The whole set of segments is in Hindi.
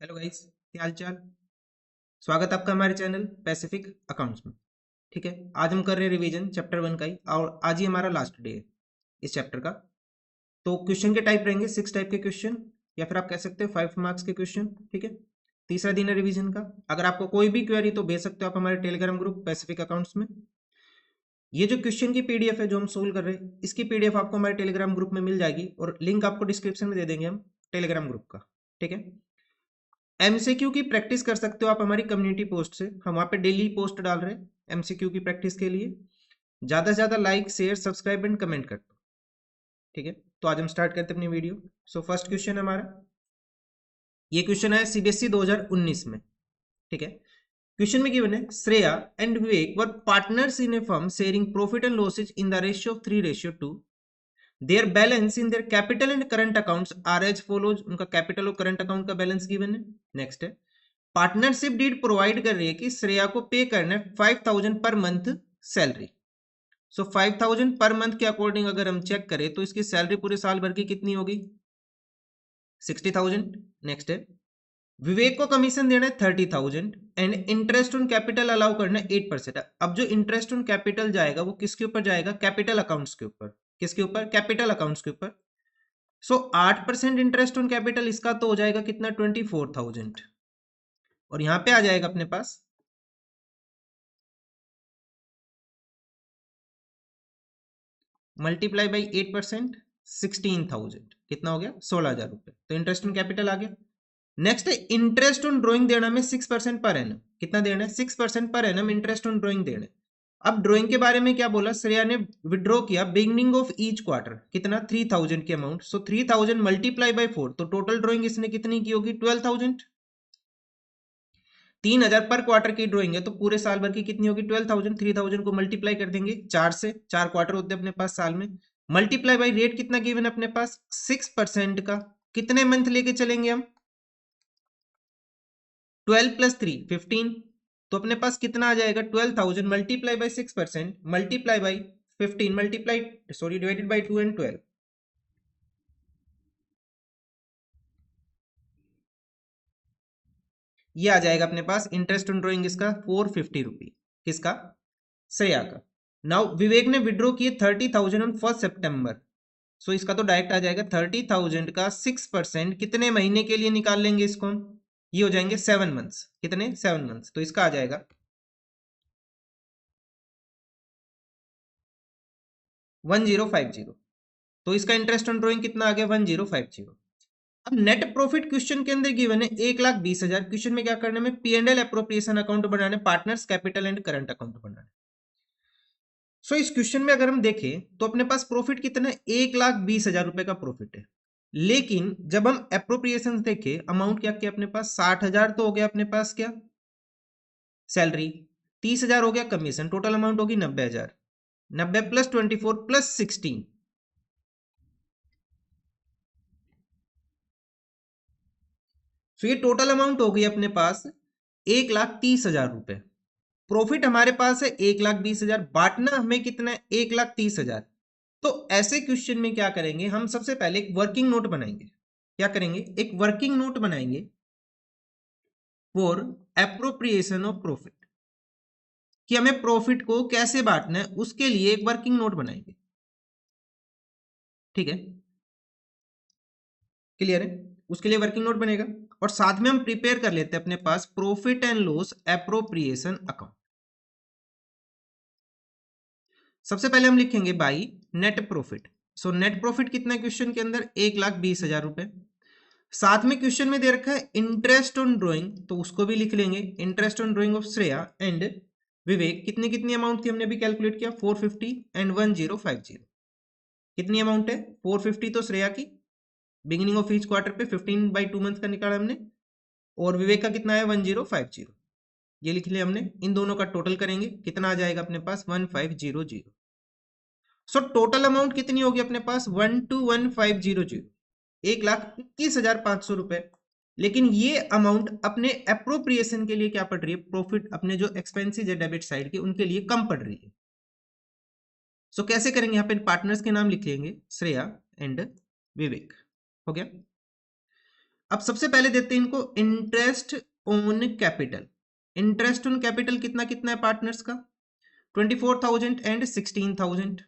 हेलो गाइस, क्या हाल चाल। स्वागत है आपका हमारे चैनल पैसिफिक अकाउंट्स में। ठीक है, आज हम कर रहे हैं रिवीजन चैप्टर 1 का ही, और आज ही हमारा लास्ट डे है इस चैप्टर का। तो क्वेश्चन के टाइप रहेंगे 6 टाइप के क्वेश्चन, या फिर आप कह सकते हो 5 मार्क्स के क्वेश्चन। ठीक है, तीसरा दिन है रिवीजन का। अगर आपको कोई भी क्वेरी तो भेज सकते हो आप हमारे टेलीग्राम ग्रुप पैसिफिक अकाउंट्स में। ये जो क्वेश्चन की पीडीएफ है जो हम सोल्व कर रहे हैं, इसकी पीडीएफ आपको हमारे टेलीग्राम ग्रुप में मिल जाएगी, और लिंक आपको डिस्क्रिप्शन में दे देंगे हम टेलीग्राम ग्रुप का। ठीक है, एमसीक्यू की प्रैक्टिस कर सकते हो आप हमारी कम्युनिटी पोस्ट से। हम वहाँ पे डेली पोस्ट डाल रहे हैं एमसीक्यू की प्रैक्टिस के लिए। ज़्यादा से ज़्यादा like share subscribe and comment कर दो। ठीक है, तो आज हम स्टार्ट करते हैं अपनी वीडियो। सो फर्स्ट क्वेश्चन हमारा, ये क्वेश्चन है सीबीएसई 2019 में। ठीक है, क्वेश्चन में गिवन है Shreya and Vivek were partners in a firm sharing profit and losses in the ratio of 3:2। Their balance in their capital and current accounts are as follows. उनका कैपिटल और करंट अकाउंट का बैलेंस गिवन है। नेक्स्ट है, पार्टनरशिप डीड प्रोवाइड कर रही है कि श्रेया को पे करना है 5,000 पर मंथ सैलरी। सो 5,000 पर मंथ के अकॉर्डिंग अगर हम चेक करें तो इसकी सैलरी पूरे साल भर की कितनी होगी? 60,000। नेक्स्ट है, विवेक को कमीशन देना है 30,000 and interest on capital allow करना है 8%। अब जो इंटरेस्ट ऑन कैपिटल जाएगा वो किसके ऊपर जाएगा? कैपिटल अकाउंट्स के ऊपर। किसके ऊपर? कैपिटल अकाउंट्स के ऊपर। सो 8% इंटरेस्ट ऑन कैपिटल, इसका तो हो जाएगा कितना? 24,000। और यहां पे आ जाएगा अपने पास मल्टीप्लाई बाई 8%, 16,000। कितना हो गया? 16,000 रुपए। तो इंटरेस्ट ऑन कैपिटल आ गया। नेक्स्ट है, इंटरेस्ट ऑन ड्रॉइंग देना में 6% पर एनम। कितना देना है? 6% per annum interest on drawing देना है। अब ड्रॉइंग के बारे में क्या बोला? श्रेया ने विड्रॉ किया बिगनिंग ऑफ ईच क्वार्टर। कितना? 3,000 की अमाउंट। सो 3,000 मल्टीप्लाई बाई 4, तो टोटल ड्रॉइंग इसने कितनी की होगी? 12,000। 3,000 पर क्वार्टर की ड्रॉइंग है तो पूरे साल भर की कितनी होगी? 12,000। 3,000 को मल्टीप्लाई कर देंगे 4 से, 4 क्वार्टर होते हैं अपने पास साल में। मल्टीप्लाई बाई रेट कितना गिवन है अपने पास? 6% का। कितने मंथ लेके चलेंगे हम? 12 प्लस 3 15। तो अपने पास कितना आ जाएगा? 12,000 multiply by 6% multiply by 15 multiply sorry divided by 2 and 12। ये आ जाएगा अपने पास इंटरेस्ट ऑन ड्रॉइंग इसका 450 रुपी। किसका? श्रेया का। नाउ विवेक ने विड्रॉ किए 30,000 ऑन 1 सितंबर। सो इसका तो डायरेक्ट आ जाएगा 30,000 का 6% कितने महीने के लिए निकाल लेंगे इसको हम? ये हो जाएंगे 7 मंथ्स। कितने? 7 मंथ्स। तो इसका आ जाएगा 1050। तो इसका इंटरेस्ट ऑन ड्रॉइंग कितना आ गया? 1050। अब नेट प्रॉफिट क्वेश्चन के अंदर गिवन है 1,20,000। क्वेश्चन में क्या करना है? P and L appropriation account बनाने, partners capital and current account बनाने। सो इस क्वेश्चन में अगर हम देखें तो अपने पास प्रॉफिट कितना है? 1,20,000 रुपए का प्रॉफिट है। लेकिन जब हम अप्रोप्रिएशन देखें, अमाउंट क्या किया अपने पास? 60,000 तो हो गया अपने पास क्या? सैलरी। 30,000 हो गया कमीशन। टोटल अमाउंट होगी 90,000। 90 प्लस 24 प्लस 16। सो ये टोटल अमाउंट हो गई अपने पास 1,30,000 रुपए। प्रॉफिट हमारे पास है 1,20,000, बांटना हमें कितना है? 1,30,000। तो ऐसे क्वेश्चन में क्या करेंगे हम? सबसे पहले एक वर्किंग नोट बनाएंगे। क्या करेंगे? एक वर्किंग नोट बनाएंगे फॉर एप्रोप्रिएशन ऑफ प्रॉफिट, कि हमें प्रॉफिट को कैसे बांटना है उसके लिए एक वर्किंग नोट बनाएंगे। ठीक है, क्लियर है? उसके लिए वर्किंग नोट बनेगा, और साथ में हम प्रिपेयर कर लेते हैं अपने पास profit and loss appropriation account. सबसे पहले हम लिखेंगे by net profit. So net profit कितना है क्वेश्चन के अंदर? 1,20,000 रुपए। साथ में क्वेश्चन में दे रखा है इंटरेस्ट ऑन ड्रॉइंग, तो उसको भी लिख लेंगे। Interest on drawing of Shreya and Vivek कितनी कितनी अमाउंट थी हमने अभी कैलकुलेट किया? 450 एंड 1050। कितनी अमाउंट है? 450 तो श्रेया की बिगिनिंग ऑफ ईच क्वार्टर पे 15/2 मंथ का निकाला हमने, और विवेक का कितना है? 1050। ये लिख लिया हमने। इन दोनों का टोटल करेंगे, कितना आ जाएगा अपने पास? 1500। सो टोटल अमाउंट कितनी होगी अपने पास? 121500, 1,21,500 रुपए। लेकिन ये अमाउंट अपने अप्रोप्रिएशन के लिए क्या पड़ रही है? प्रॉफिट, अपने जो एक्सपेंसेस है डेबिट साइड के, उनके लिए कम पड़ रही है। सो कैसे करेंगे? यहाँ पे पार्टनर्स के नाम लिख लेंगे, श्रेया एंड विवेक। हो गया। अब सबसे पहले देते हैं इनको interest on capital. Interest on capital कितना कितना है पार्टनर्स का? 24,000 एंड 16,000।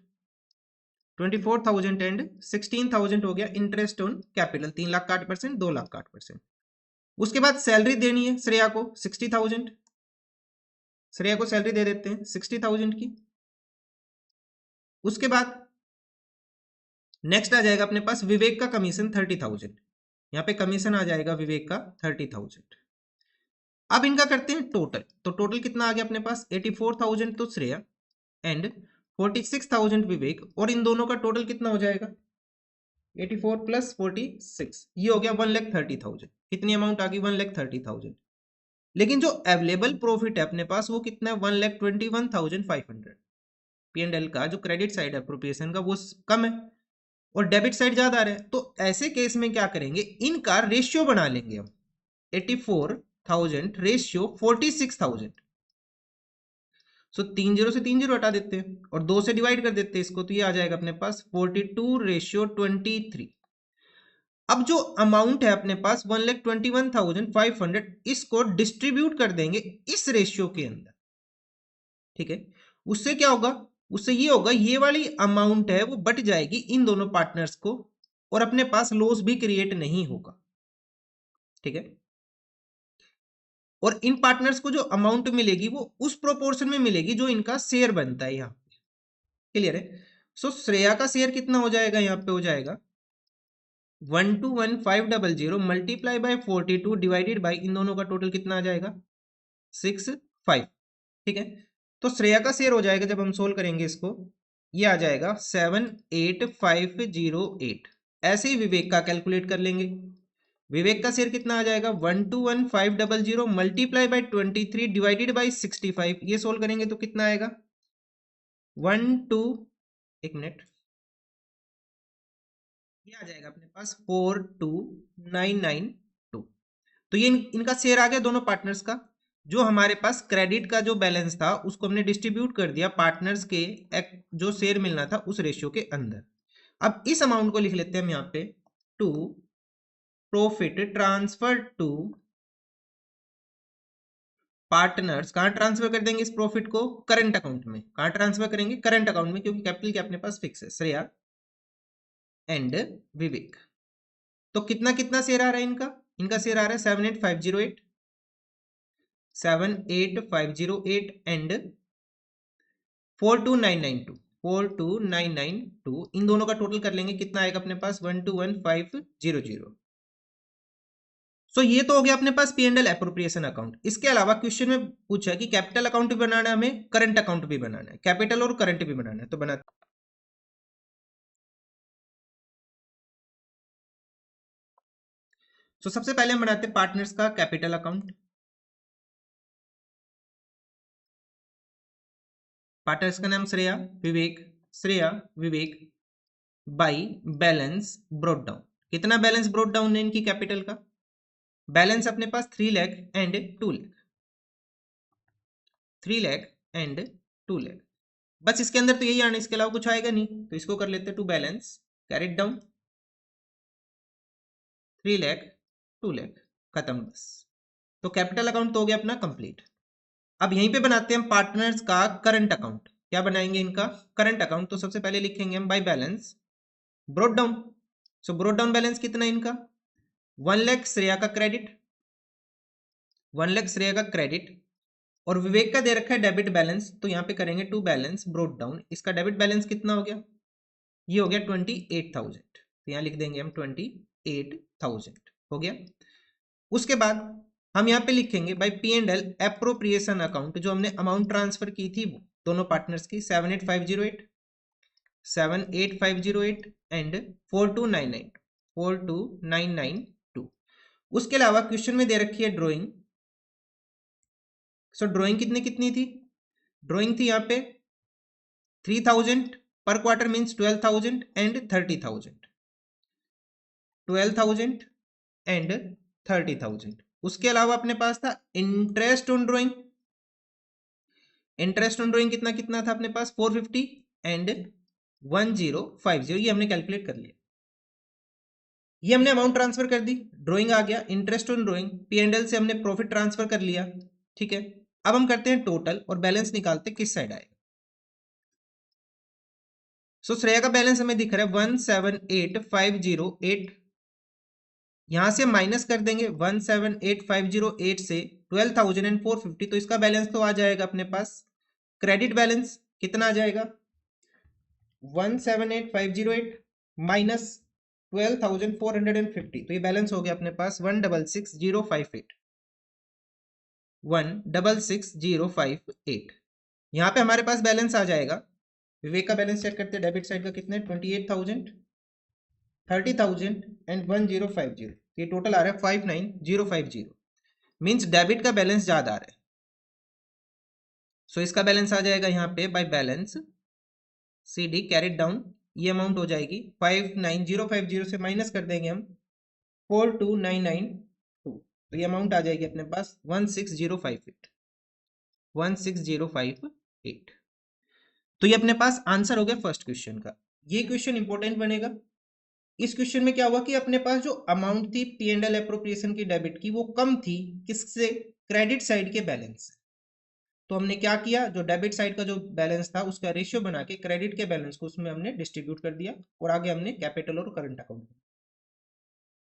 24,000 एंड 16,000 हो गया इंटरेस्ट ऑन कैपिटल। 3 लाख का 8%, 2 लाख का 8%। उसके बाद सैलरी देनी है श्रेया को 60,000। श्रेया को सैलरी दे देते हैं 60,000 की। उसके बाद नेक्स्ट आ जाएगा अपने पास विवेक का कमीशन 30,000। यहाँ पे कमीशन आ जाएगा विवेक का 30,000। अब इनका करते हैं टोटल। तो टोटल कितना आ गया अपने पास? 84,000 तो श्रेया एंड 46,000 विवेक, और इन दोनों का टोटल कितना हो जाएगा? 84 प्लस 46, ये हो गया 1,30,000। कितनी अमाउंट आ गई? 1,30,000। लेकिन जो अवेलेबल प्रॉफिट है अपने पास वो कितना है? 1,21,500। P&L का जो क्रेडिट साइड है अप्रोप्रिएशन का वो कम है और डेबिट साइड ज्यादा आ रहा है। तो ऐसे केस में क्या करेंगे? इनका रेशियो बना लेंगे हम। 84,000 रेशियो 46,000। सो 3 जीरो से 3 जीरो हटा देते हैं और 2 से डिवाइड कर देते हैं इसको, तो ये आ जाएगा अपने पास 42:23। अब जो अमाउंट है अपने पास 1,21,500, इसको डिस्ट्रीब्यूट कर देंगे इस रेशियो के अंदर। ठीक है, उससे क्या होगा? उससे ये होगा, ये वाली अमाउंट है वो बट जाएगी इन दोनों पार्टनर्स को और अपने पास लॉस भी क्रिएट नहीं होगा। ठीक है, और इन पार्टनर्स को जो अमाउंट मिलेगी वो उस प्रोपोर्शन में मिलेगी जो इनका शेयर बनता है। यहाँ क्लियर है? सो श्रेया का शेयर कितना हो जाएगा? यहाँ पे हो जाएगा 121,500 मल्टीप्लाई बाय 42 डिवाइडेड बाय इन दोनों का टोटल कितना आ जाएगा? 65। ठीक है, तो श्रेया का शेयर हो जाएगा जब हम सोल्व करेंगे इसको, ये आ जाएगा 7,8508। ऐसे ही विवेक का कैलकुलेट कर लेंगे। विवेक का शेयर कितना आ जाएगा? 121,500 मल्टीप्लाई बाय 23 डिवाइडेड बाय 65। ये सोल्व करेंगे तो कितना आएगा? 1 मिनट, ये आ जाएगा अपने पास 42,992। तो ये इनका शेयर आ गया दोनों पार्टनर्स का। जो हमारे पास क्रेडिट का जो बैलेंस था उसको हमने डिस्ट्रीब्यूट कर दिया पार्टनर्स के जो शेयर मिलना था उस रेशियो के अंदर। अब इस अमाउंट को लिख लेते हैं हम यहाँ पे, to profit transfer to partners. कहां ट्रांसफर कर देंगे इस प्रॉफिट को? करंट अकाउंट में। कहां ट्रांसफर करेंगे? करंट अकाउंट में, क्योंकि कैपिटल के अपने पास फिक्स है। श्रेया एंड विवेक। तो कितना कितना शेयर आ रहा है इनका? इनका शेयर आ रहा है 7,8508, 7,8508 एंड 42,992। 42,992 इन दोनों का टोटल कर लेंगे, कितना आएगा अपने पास? 121,500। सो ये तो हो गया अपने पास P&L एप्रोप्रिएशन अकाउंट। इसके अलावा क्वेश्चन में पूछा कि कैपिटल अकाउंट भी बनाना है हमें, करंट अकाउंट भी बनाना है, कैपिटल और करंट भी बनाना है। तो बनाते, तो सबसे पहले हम बनाते हैं पार्टनर्स का कैपिटल अकाउंट। पार्टनर्स का नाम श्रेया विवेक, श्रेया विवेक बाई बैलेंस ब्रोट डाउन। कितना बैलेंस ब्रोट डाउन है इनकी कैपिटल का? बैलेंस अपने पास 3 लाख एंड 2 लाख, 3 लाख एंड 2 लाख। बस इसके अंदर तो यही आना, इसके अलावा कुछ आएगा नहीं। तो इसको कर लेते हैं to balance carried down 3 lakh 2 lakh, खत्म बस। तो कैपिटल अकाउंट तो हो गया अपना कंप्लीट। अब यहीं पे बनाते हैं हम पार्टनर्स का करंट अकाउंट। क्या बनाएंगे इनका? Current account. तो सबसे पहले लिखेंगे हम by balance brought down. So brought down balance कितना है इनका? 1 लाख श्रेया का क्रेडिट, 1 लाख श्रेया का क्रेडिट, और विवेक का दे रखा है डेबिट बैलेंस। तो यहाँ पे करेंगे टू बैलेंस ब्रोट डाउन। इसका डेबिट बैलेंस कितना हो गया? ये हो गया 28,000। तो यहाँ लिख देंगे हम 28,000 हो गया। उसके बाद हम यहाँ पे लिखेंगे बाय P&L एप्रोप्रिएशन अकाउंट, जो हमने अमाउंट ट्रांसफर की थी वो दोनों पार्टनर्स की 7,8508, 7,8508 एंड 42,992। उसके अलावा क्वेश्चन में दे रखी है ड्रॉइंग। सो ड्रॉइंग कितनी कितनी थी? ड्रॉइंग थी यहाँ पे 3,000 पर क्वार्टर, मीन्स 12,000 एंड 30,000, 12,000 एंड 30,000। उसके अलावा अपने पास था interest on drawing. Interest on drawing कितना कितना था अपने पास? 450 एंड 1050। ये हमने कैलकुलेट कर लिया। ये हमने अमाउंट ट्रांसफर कर दी, ड्रॉइंग आ गया, interest on drawing, P and L से हमने प्रॉफिट ट्रांसफर कर लिया, ठीक है। अब हम करते हैं टोटल और बैलेंस निकालते हैं किस साइड आएगा। सो श्रेया का बैलेंस हमें दिख रहा है 178508, यहां से माइनस कर देंगे 178508 से 12,450, तो इसका बैलेंस तो आ जाएगा अपने पास, क्रेडिट बैलेंस कितना आ जाएगा 178508 माइनस 12,450, तो ये बैलेंस हो गया अपने पास 166,058, 166,058। यहाँ पे हमारे पास बैलेंस आ जाएगा, विवेक का बैलेंस चेक करते हैं, डेबिट साइड का कितने 28,000, 30,000 एंड 1050, ये टोटल आ रहा है 59,050, मीन्स डेबिट का बैलेंस ज्यादा आ रहा है। सो इसका बैलेंस आ जाएगा यहाँ पे by balance C D carried down, ये अमाउंट हो जाएगी 59,050 से माइनस कर देंगे हम 42,992, तो ये अमाउंट आ जाएगी अपने पास 16,058, 16,058। तो ये अपने पास आंसर हो गया फर्स्ट क्वेश्चन का। ये क्वेश्चन इंपॉर्टेंट बनेगा। इस क्वेश्चन में क्या हुआ कि अपने पास जो अमाउंट थी पी एंड एल एप्रोप्रिएशन की डेबिट की, वो कम थी किससे, क्रेडिट साइड के बैलेंस से। तो हमने क्या किया, जो डेबिट साइड का जो बैलेंस था उसका रेशियो बना के क्रेडिट के बैलेंस को उसमें हमने डिस्ट्रीब्यूट कर दिया, और आगे हमने कैपिटल और करंट अकाउंट।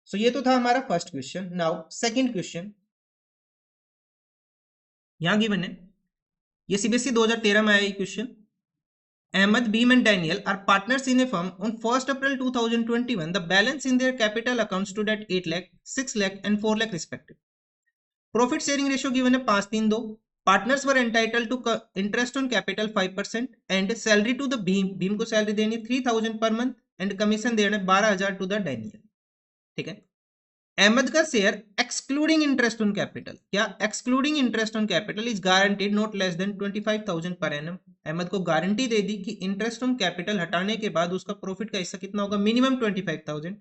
सो ये तो था हमारा first question. Now second question यहां गिवन है, ये सीबीएसई 2013 में आया ये question. Ahmed, Beam and Daniel are partners in a firm. On 1st April 2021, the balance in their capital accounts stood at 8 lakh, 6 lakh and 4 lakh respectively. Profit sharing ratio given है 5-3-2. Partners were entitled to interest on capital 5% and salary to the Beam. Beam को salary देनी 3,000 per month and commission देना 12,000 to the Daniel. ठीक है। अहमद का share excluding interest on capital, क्या excluding interest on capital is guaranteed not less than 25,000 per annum. Ahmad को गारंटी दे दी कि इंटरेस्ट ऑन कैपिटल हटाने के बाद उसका प्रॉफिट का हिस्सा कितना होगा, मिनिमम 25,000।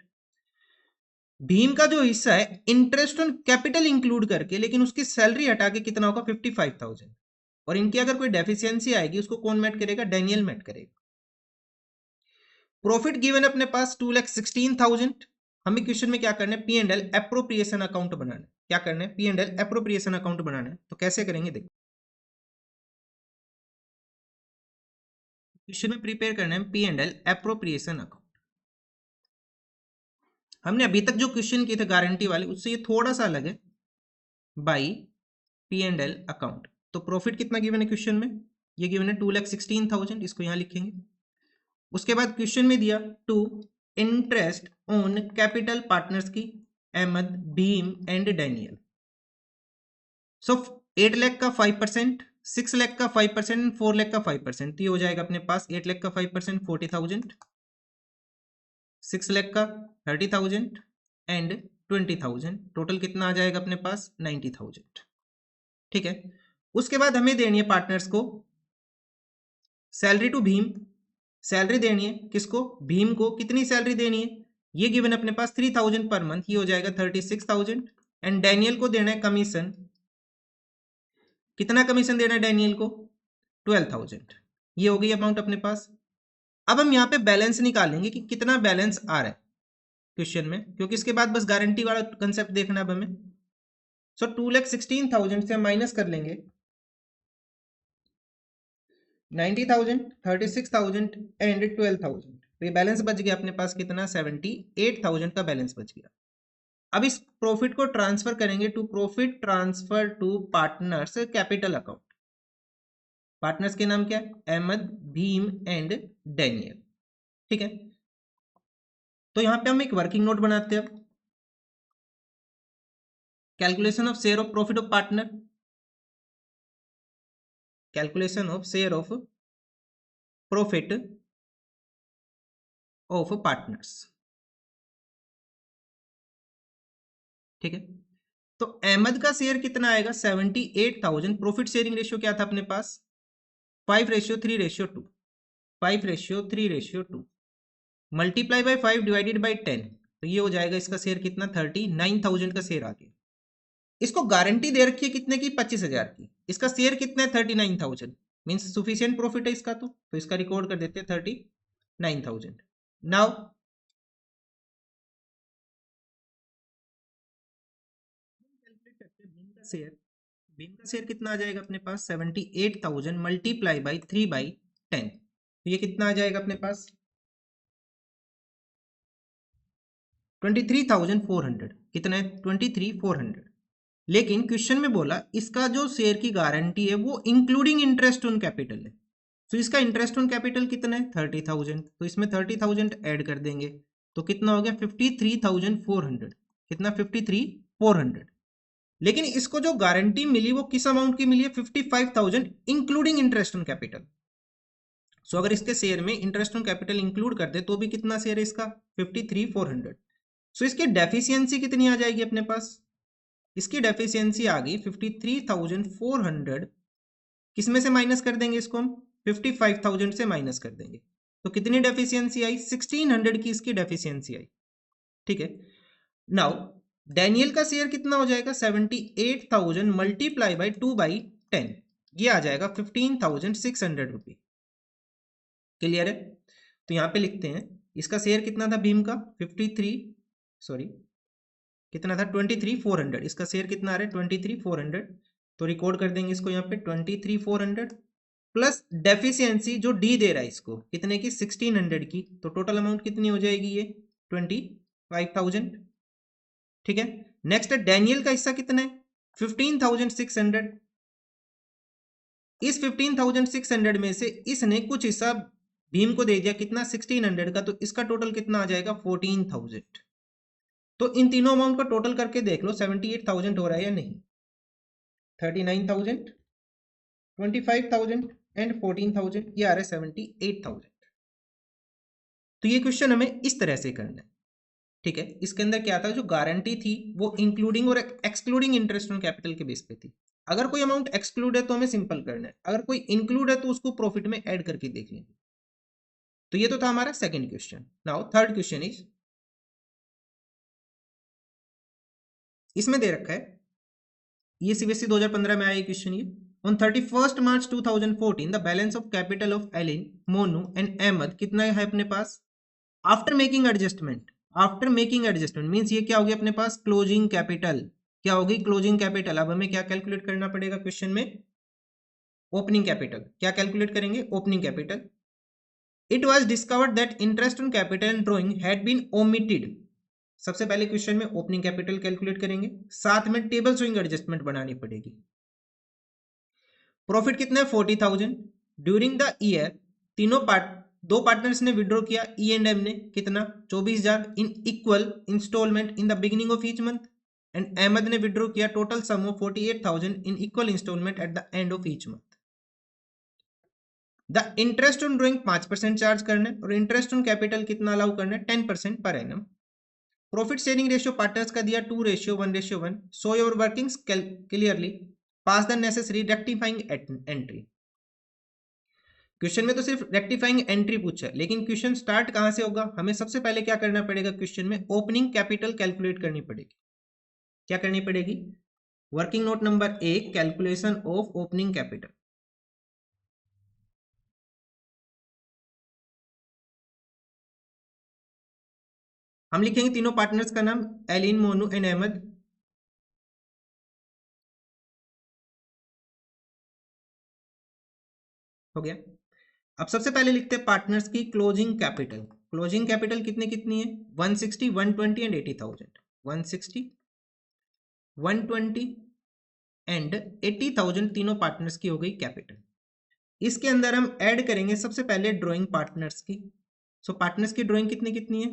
भीम का जो हिस्सा है इंटरेस्ट ऑन कैपिटल इंक्लूड करके, लेकिन उसकी सैलरी हटा के कितना होगा 55,000, और इनकी अगर कोई डेफिशिएंसी आएगी उसको कौन मेट करेगा, डेनियल मेट करेगा। प्रॉफिट गिवन अपने पास 2,16,000। हमें क्वेश्चन में क्या करना है, P and L appropriation account बनाना है। क्या करना है, P and L appropriation account बनाना है। तो कैसे करेंगे देखो, क्वेश्चन में प्रिपेयर करना है P and L appropriation account. हमने अभी तक जो क्वेश्चन किए थे गारंटी वाले, उससे ये थोड़ा सा अलग है। By P and L account, तो प्रॉफिट कितना गिवन है क्वेश्चन में, ये गिवन है 2,16,000, इसको यहां लिखेंगे। उसके बाद क्वेश्चन में दिया to interest on capital partners की, Ahmed, Bhim and Daniel. So 8 lakh का 5%, 6 लाख का 5%, 4 लाख का 5%, तो ये हो जाएगा अपने पास 8 लाख का 5% 40,000, 6 लाख का 30,000 एंड 20,000, टोटल कितना आ जाएगा अपने पास 90,000। ठीक है। उसके बाद हमें देनी है पार्टनर्स को सैलरी टू भीम, सैलरी देनी है किसको, भीम को। कितनी सैलरी देनी है, ये गिवन अपने पास 3,000 पर मंथ, ये हो जाएगा 36,000। एंड डैनियल को देना है कमीशन, कितना कमीशन देना है डैनियल को, 12,000। ये हो गई अमाउंट अपने पास। अब हम यहाँ पे बैलेंस निकालेंगे कि कितना बैलेंस आ रहा है क्वेश्चन में, क्योंकि इसके बाद बस गारंटी वाला कंसेप्ट देखना अब हमें। सो 2,16,000 से हम माइनस कर लेंगे 90,000, 36,000 एंड 12,000, तो ये बैलेंस बच गया अपने पास कितना, 78,000 का बैलेंस बच गया। अब इस प्रॉफिट को ट्रांसफर करेंगे to profit transfer to partners capital account. Partners के नाम क्या है, अहमद, भीम एंड डैनियल। ठीक है। तो यहां पे हम एक वर्किंग नोट बनाते हैं। Calculation of share of profit of partner, calculation of share of profit of partners. ठीक है। तो अहमद का शेयर कितना आएगा 78,000। प्रॉफिट शेयरिंग रेशियो क्या था अपने पास 5:3:2, 5:3:2 मल्टीप्लाई बाय 5 डिवाइडेड बाय 10, तो ये हो जाएगा इसका शेयर कितना 39,000 का शेयर आ गया। इसको गारंटी दे रखी है कितने की 25,000 की, इसका शेयर कितना है 39,000, मीन्स सुफिशियंट प्रॉफिट है इसका, तो इसका रिकॉर्ड कर देते हैं 39,000। नाउ करते हैं भीम का शेयर। भीम का शेयर कितना आ जाएगा अपने पास 78,000 मल्टीप्लाई बाई 3/10, तो ये कितना आ जाएगा अपने पास 23,400। कितना है 23,400। लेकिन क्वेश्चन में बोला इसका जो शेयर की गारंटी है वो इंक्लूडिंग इंटरेस्ट ऑन कैपिटल है। तो इसका इंटरेस्ट ऑन कैपिटल कितना है 30,000, तो इसमें 30,000 ऐड कर देंगे तो कितना हो गया 53,400। कितना 53,400। लेकिन इसको जो गारंटी मिली वो किस अमाउंट की मिली है 55,000 इंक्लूडिंग इंटरेस्ट ऑन कैपिटल। सो अगर इसके शेयर में इंटरेस्ट ऑन कैपिटल इंक्लूड कर दे तो भी कितना शेयर है इसका 53,400। सो इसकी डेफिशिएंसी कितनी आ जाएगी अपने पास, इसकी डेफिशिएंसी आ गई 53,400। किसमें से माइनस कर देंगे इसको हम 55,000 से माइनस कर देंगे तो कितनी डेफिशिएंसी आई 1600 की इसकी डेफिशिएंसी आई। ठीक है, नाउ डैनियल का शेयर कितना हो जाएगा 78,000 मल्टीप्लाई बाई 2/10, ये आ जाएगा 15,600 रुपये। क्लियर है, तो यहां पे लिखते हैं इसका शेयर कितना था भीम का 23,400। इसका शेयर कितना आ रहा है 23,400, तो रिकॉर्ड कर देंगे इसको यहाँ पे 23,400 प्लस डेफिशिएंसी जो डी दे रहा है इसको कितने की 1600 की, तो टोटल अमाउंट कितनी हो जाएगी ये 25,000। ठीक है, नेक्स्ट डैनियल का हिस्सा कितना है 15,600। इस 15,600 में से इसने कुछ हिस्सा भीम को दे दिया कितना 1600 का, तो इसका टोटल कितना आ जाएगा 14,000। तो इन तीनों अमाउंट का टोटल करके देख लो 78,000 हो रहा है या नहीं। 39,000, 25,000 एंड 14,000, ये आ रहा है 78,000। तो ये क्वेश्चन हमें इस तरह से करना है। ठीक है, इसके अंदर क्या था जो गारंटी थी वो इंक्लूडिंग और एक्सक्लूडिंग इंटरेस्ट ऑन कैपिटल के बेस पे थी। अगर कोई अमाउंट एक्सक्लूड है तो हमें सिंपल करना है, अगर कोई इंक्लूड है तो उसको प्रॉफिट में ऐड करके देख लेंगे। तो ये तो था हमारा second question. Now third question is, इसमें दे रखा है ये सीबीएसई 2015 में आया क्वेश्चन ये, on 31 March 2014 the balance of capital of Ellen Monu and Ahmed कितना है अपने पास after making adjustment. After making adjustment means ये क्या होगी अपने पास क्लोजिंग कैपिटल। क्या होगी क्लोजिंग कैपिटल। अब हमें क्या कैलकुलेट करना पड़ेगा क्वेश्चन में ओपनिंग कैपिटल। क्या कैलकुलेट करेंगे opening capital. It was discovered that interest on capital and drawing had been omitted. सबसे पहले क्वेश्चन में ओपनिंग कैपिटल कैलकुलेट करेंगे, साथ में टेबल शोइंग एडजस्टमेंट बनानी पड़ेगी। प्रॉफिट कितना है 40,000 ड्यूरिंग द ईयर। तीनों दो पार्टनर्स ने विड्रॉ किया ई एंड एम ने कितना 24,000 in equal instalment in the beginning of each month, and Ahmed ने विड्रॉ किया total sum of 48,000 in equal instalment at the end of each month. The interest on drawing 5% charge करना है और इंटरेस्ट ऑन कैपिटल कितना अलाउ करना है 10% per annum. Profit sharing ratio partners का दिया 2:1:1। So your workings clearly, pass the necessary rectifying entry. Question में तो सिर्फ रेक्टिफाइंग एंट्री पूछा है, लेकिन क्वेश्चन स्टार्ट कहां से होगा, हमें सबसे पहले क्या करना पड़ेगा क्वेश्चन में ओपनिंग कैपिटल कैलकुलेट करनी पड़ेगी। क्या करनी पड़ेगी working note number 1 calculation of opening capital. हम लिखेंगे तीनों पार्टनर्स का नाम एलिन मोनू एंड अहमद। हो गया। अब सबसे पहले लिखते हैं पार्टनर्स की क्लोजिंग कैपिटल। क्लोजिंग कैपिटल कितनी कितनी है 160, 120 एंड 80,000। 160, 120 एंड 80,000 तीनों पार्टनर्स की हो गई कैपिटल। इसके अंदर हम ऐड करेंगे सबसे पहले ड्राइंग पार्टनर्स की। सो पार्टनर्स की ड्राइंग कितनी कितनी है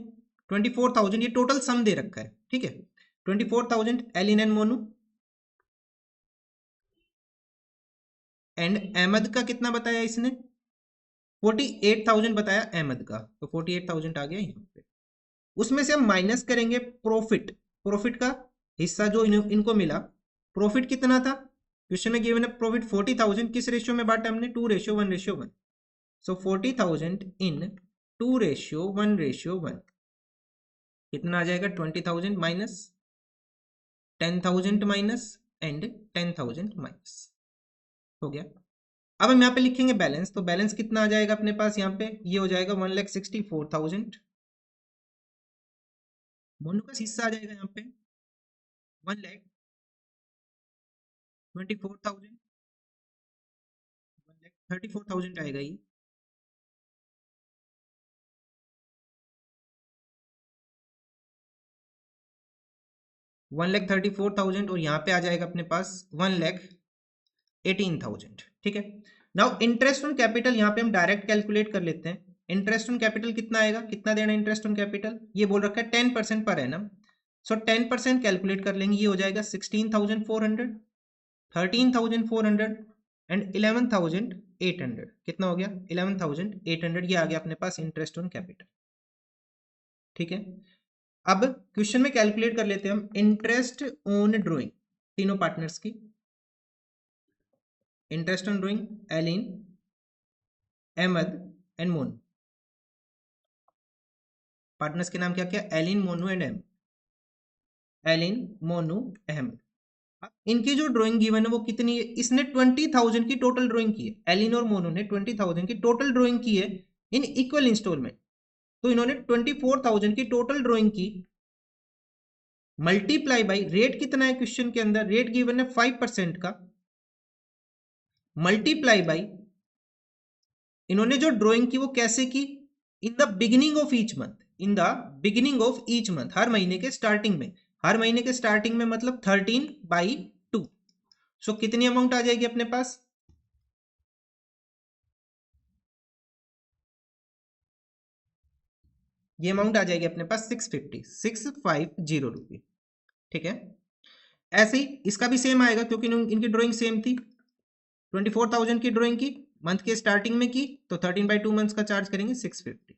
24,000, ये टोटल सम दे रखा है। ठीक है 24,000 Ellen and Monu, and Ahmed का कितना बताया इसने 48,000 बताया अहमद का, तो 48,000 आ गया यहाँ पे। उसमें से हम माइनस करेंगे प्रॉफिट। प्रॉफिट का हिस्सा जो इनको मिला, प्रॉफिट कितना था क्वेश्चन में गिवन है प्रॉफिट 40,000, किस रेशियो में बांटा हमने 2:1:1। सो 40,000 इन 2:1:1 कितना आ जाएगा 20,000 माइनस 10,000 माइनस एंड 10,000 माइनस। हो गया। अब हम यहाँ पे लिखेंगे बैलेंस, तो बैलेंस कितना आ जाएगा अपने पास यहाँ पे ये हो जाएगा 1,64,000। मोनू का हिस्सा आ जाएगा यहाँ पे 1,00,000 24,000, 1,34,000 आएगा ये। वन लैख 34,000 और यहाँ पे आ जाएगा अपने पास 1,18,000। ठीक है। नाउ इंटरेस्ट ऑन कैपिटल यहाँ पे हम डायरेक्ट कैलकुलेट कर लेते हैं। इंटरेस्ट ऑन कैपिटल कितना आएगा, कितना देना इंटरेस्ट ऑन कैपिटल, ये बोल रखा है 10% पर एनम। सो 10% कैलकुलेट कर लेंगे, ये हो जाएगा 16,400, 13,400 एंड 11,800। कितना हो गया 11,800, ये आ गया अपने पास इंटरेस्ट ऑन कैपिटल। ठीक है। अब क्वेश्चन में कैलकुलेट कर लेते हैं हम इंटरेस्ट ऑन ड्राइंग तीनों पार्टनर्स की। Interest on drawing Ellen, Ahmed and Monu. Partners के नाम क्या क्या, Ellen, Monu and Ahmed. Ellen, Monu, Ahmed. अब इनकी जो ड्राइंग गिवन है वो कितनी है, इसने 20,000 की टोटल ड्राइंग की है। एलिन और मोनू ने 20,000 की टोटल ड्राइंग की है इन इक्वल इंस्टॉलमेंट। तो इन्होंने 24,000 की टोटल ड्राइंग की, मल्टीप्लाई बाई रेट कितना है क्वेश्चन के अंदर, रेट गिवन है 5% का, मल्टीप्लाई बाई इन्होंने जो ड्राइंग की वो कैसे की, in the beginning of each month, in the beginning of each month, हर महीने के स्टार्टिंग में। हर महीने के स्टार्टिंग में मतलब 13/2। सो कितनी अमाउंट आ जाएगी अपने पास, ये अमाउंट आ जाएगी अपने पास 650 रुपये। ठीक है। ऐसे ही इसका भी सेम आएगा क्योंकि इनकी ड्राइंग सेम थी। 24,000 की ड्राइंग की, मंथ के स्टार्टिंग में की, तो 13/2 मंथ्स का चार्ज करेंगे 650।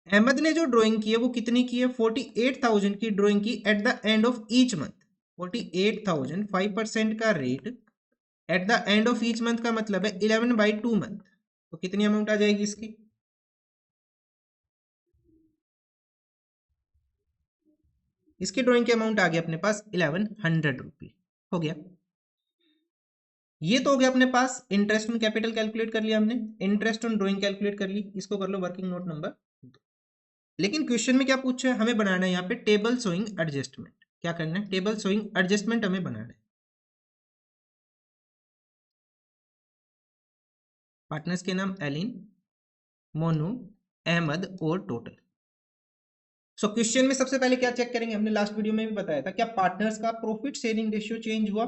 अहमद ने जो ड्राइंग की है वो कितनी की है, 48,000 की ड्राइंग की eight the end of each month. 48,000, 5% का rate at the end of each month का मतलब है 11/2 मंथ। तो कितनी अमाउंट आ जाएगी इसकी, इसकी ड्राइंग की अमाउंट आ गया अपने पास 1100 रुपये। हो गया। ये तो हो गया अपने पास इंटरेस्ट ऑन कैपिटल कैलकुलेट कर लिया हमने, इंटरेस्ट ऑन ड्राइंग कैलकुलेट कर ली, इसको कर लो वर्किंग नोट नंबर 2। लेकिन क्वेश्चन में क्या पूछा है, हमें बनाना है यहाँ पे टेबल शोइंग एडजस्टमेंट। क्या करना है, टेबल शोइंग एडजस्टमेंट हमें बनाना है। पार्टनर्स के नाम एलिन, मोनू, अहमद और टोटल। सो क्वेश्चन में सबसे पहले क्या चेक करेंगे, हमने लास्ट वीडियो में भी बताया था, क्या पार्टनर्स का प्रॉफिट शेयरिंग रेशियो चेंज हुआ।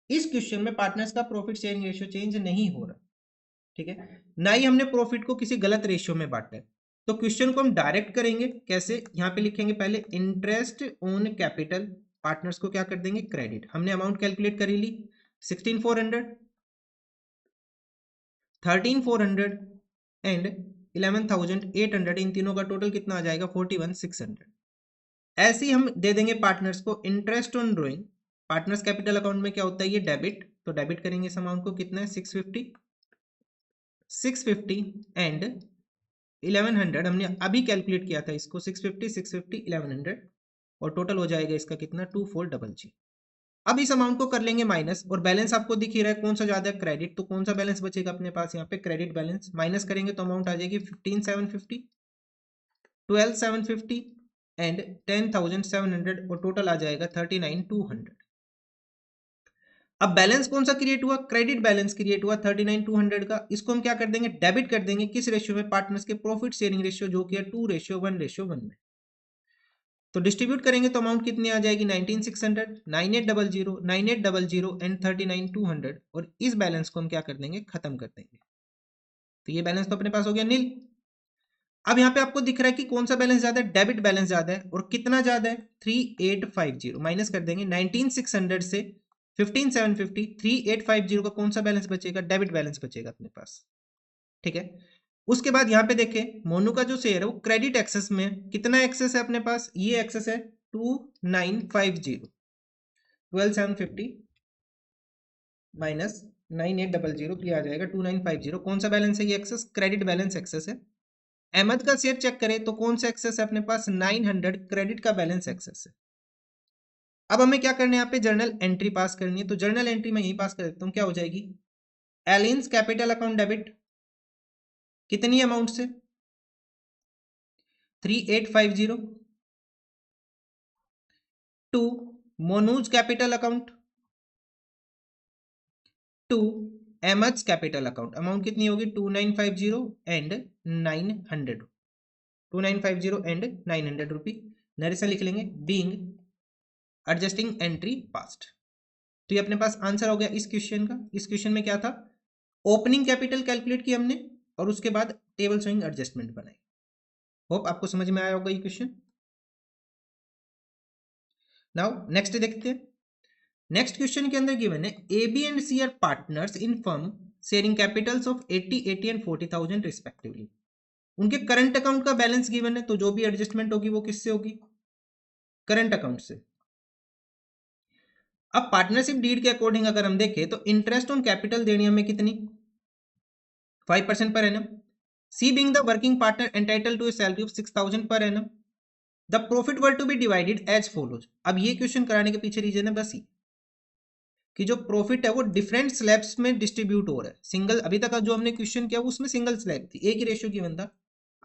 इस क्वेश्चन में पार्टनर्स का प्रॉफिट शेयरिंग रेशियो चेंज नहीं हो रहा। ठीक है। ना ही हमने प्रॉफिट को किसी गलत रेशियो में बांटा है। तो क्वेश्चन को हम डायरेक्ट करेंगे कैसे, यहाँ पे लिखेंगे पहले इंटरेस्ट ऑन कैपिटल, पार्टनर्स को क्या कर देंगे क्रेडिट। हमने अमाउंट कैलकुलेट करी ली, 16,400, 13,400 एंड 11,800, इन तीनों का टोटल कितना आ जाएगा 41,600। ऐसे ही हम दे देंगे पार्टनर्स को interest on drawing. Partners capital account में क्या होता है, ये डेबिट, तो डेबिट करेंगे इस अमाउंट को, कितना है 650 एंड 1100। हमने अभी कैलकुलेट किया था इसको, 650 1100, और टोटल हो जाएगा इसका कितना 2400। अब इस अमाउंट को कर लेंगे माइनस, और बैलेंस आपको दिख ही रहा है कौन सा ज्यादा है, क्रेडिट। तो कौन सा बैलेंस बचेगा अपने पास यहाँ पे, क्रेडिट बैलेंस। माइनस करेंगे तो अमाउंट आ जाएगी 15,750, 12,750 एंड 10,700, और टोटल आ जाएगा 39,200। अब बैलेंस कौन सा क्रिएट हुआ, क्रेडिट बैलेंस क्रिएट हुआ 39,200 का। इसको हम क्या कर देंगे, डेबिट कर देंगे, किस रेशियो में, पार्टनर्स के प्रॉफिट शेयरिंग रेशियो, जो कि है 2:1:1 में। तो डिस्ट्रीब्यूट करेंगे तो अमाउंट कितनी आ जाएगी 19,600, 9800, 9800 एंड 39,200, और इस बैलेंस को हम क्या कर देंगे, खत्म कर देंगे। तो ये बैलेंस तो अपने पास हो गया नील। अब यहाँ पे आपको दिख रहा है कि कौन सा बैलेंस ज्यादा है, डेबिट बैलेंस ज्यादा है, और कितना ज्यादा है 3850। माइनस कर देंगे 19,600 से 15,750, 3850 का कौन सा बैलेंस बचेगा, डेबिट बैलेंस बचेगा अपने पास। ठीक है। उसके बाद यहाँ पे देखें मोनू का जो शेयर है वो क्रेडिट एक्सेस में, कितना एक्सेस है अपने पास, ये एक्सेस है 2950, 12,750 माइनस 9800, ये आ जाएगा 2950। कौन सा बैलेंस है, ये एक्सेस क्रेडिट बैलेंस एक्सेस है। अहमद का शेयर चेक करें तो कौन सा एक्सेस है अपने पास, 900 क्रेडिट का बैलेंस एक्सेस है। अब हमें क्या करना है, यहाँ पे जर्नल एंट्री पास करनी है। तो जर्नल एंट्री मैं यही पास कर देता हूँ, क्या हो जाएगी, एलिन्स कैपिटल अकाउंट डेबिट, कितनी अमाउंट से 3850, to Monu's capital account to MH capital account. Amount कितनी होगी 2950 एंड 900, 2950 एंड 900 रुपी। नरेशन लिख लेंगे बीइंग एडजस्टिंग एंट्री पास्ट। तो ये अपने पास आंसर हो गया इस क्वेश्चन का। इस क्वेश्चन में क्या था, ओपनिंग कैपिटल कैलकुलेट की हमने और उसके बाद टेबल शोइंग एडजस्टमेंट बनाई। होप आपको समझ में आया होगा ये क्वेश्चन। नाउ नेक्स्ट देखते हैं। नेक्स्ट क्वेश्चन के अंदर गिवन है A B and C are partners in firm sharing capitals of 80, 80 and 40,000 respectively. उनके करंट अकाउंट का बैलेंस गिवन है, तो जो भी एडजस्टमेंट होगी वो किससे होगी, करंट अकाउंट से। अब पार्टनरशिप डीड के अकॉर्डिंग अगर हम देखें तो इंटरेस्ट ऑन कैपिटल देनी हमें कितनी, 5% per annum. C being the working partner entitle to a salary of 6,000 per annum. The profit were to be divided as follows. अब ये क्वेश्चन कराने के पीछे रीजन है बस ये कि जो प्रॉफिट है वो डिफरेंट स्लैब्स में डिस्ट्रीब्यूट हो रहा है। सिंगल अभी तक जो हमने क्वेश्चन किया उसमें सिंगल स्लैब थी, एक ही रेशियो गिवन था।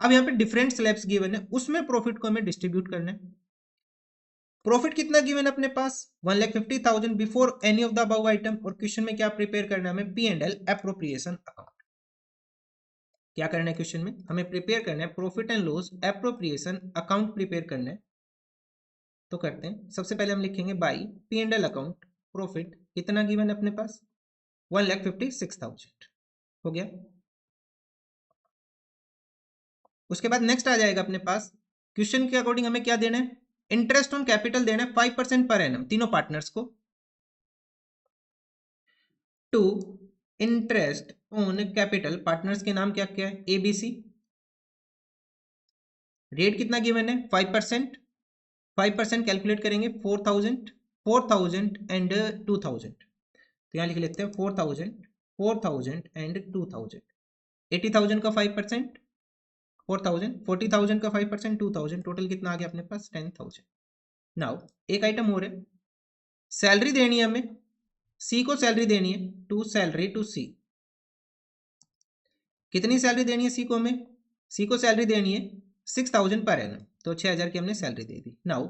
अब यहाँ पे डिफरेंट स्लैब्स गिवन है, उसमें प्रॉफिट को हमें डिस्ट्रीब्यूट करना है। प्रॉफिट कितना गिवन है अपने पास 1,50,000 before any of the above item. और क्वेश्चन में क्या प्रिपेयर करना है हमें, P&L एप्रोप्रिएशन अकाउंट। क्या करना है क्वेश्चन में, हमें प्रिपेयर करना है profit and loss appropriation account prepare करना है। तो करते हैं, सबसे पहले हम लिखेंगे बाई P&L अकाउंट प्रॉफिट कितना गिवन है अपने पास 1,56,000 हो गया। उसके बाद नेक्स्ट आ जाएगा अपने पास, क्वेश्चन के अकॉर्डिंग हमें क्या देना है, इंटरेस्ट ऑन कैपिटल देना है 5% पर एनम तीनों पार्टनर्स को। To interest on capital, partners के नाम क्या क्या है ABC। रेट कितना गिवन है 5%, 5% कैलकुलेट करेंगे 4,000 एंड 2,000। तो यहाँ लिख लेते हैं 4,000 एंड 2,000। 80,000 का 5%, 4,000, 40,000 का 5%, 2,000, टोटल कितना आ गया अपने पास 10,000। नाउ एक आइटम और है, सैलरी देनी है हमें, सी को सैलरी देनी है, टू सैलरी टू सी। कितनी सैलरी देनी है सी को हमें, सी को सैलरी देनी है 6,000 पर एनम, तो 6,000 की हमने सैलरी दे दी। नाउ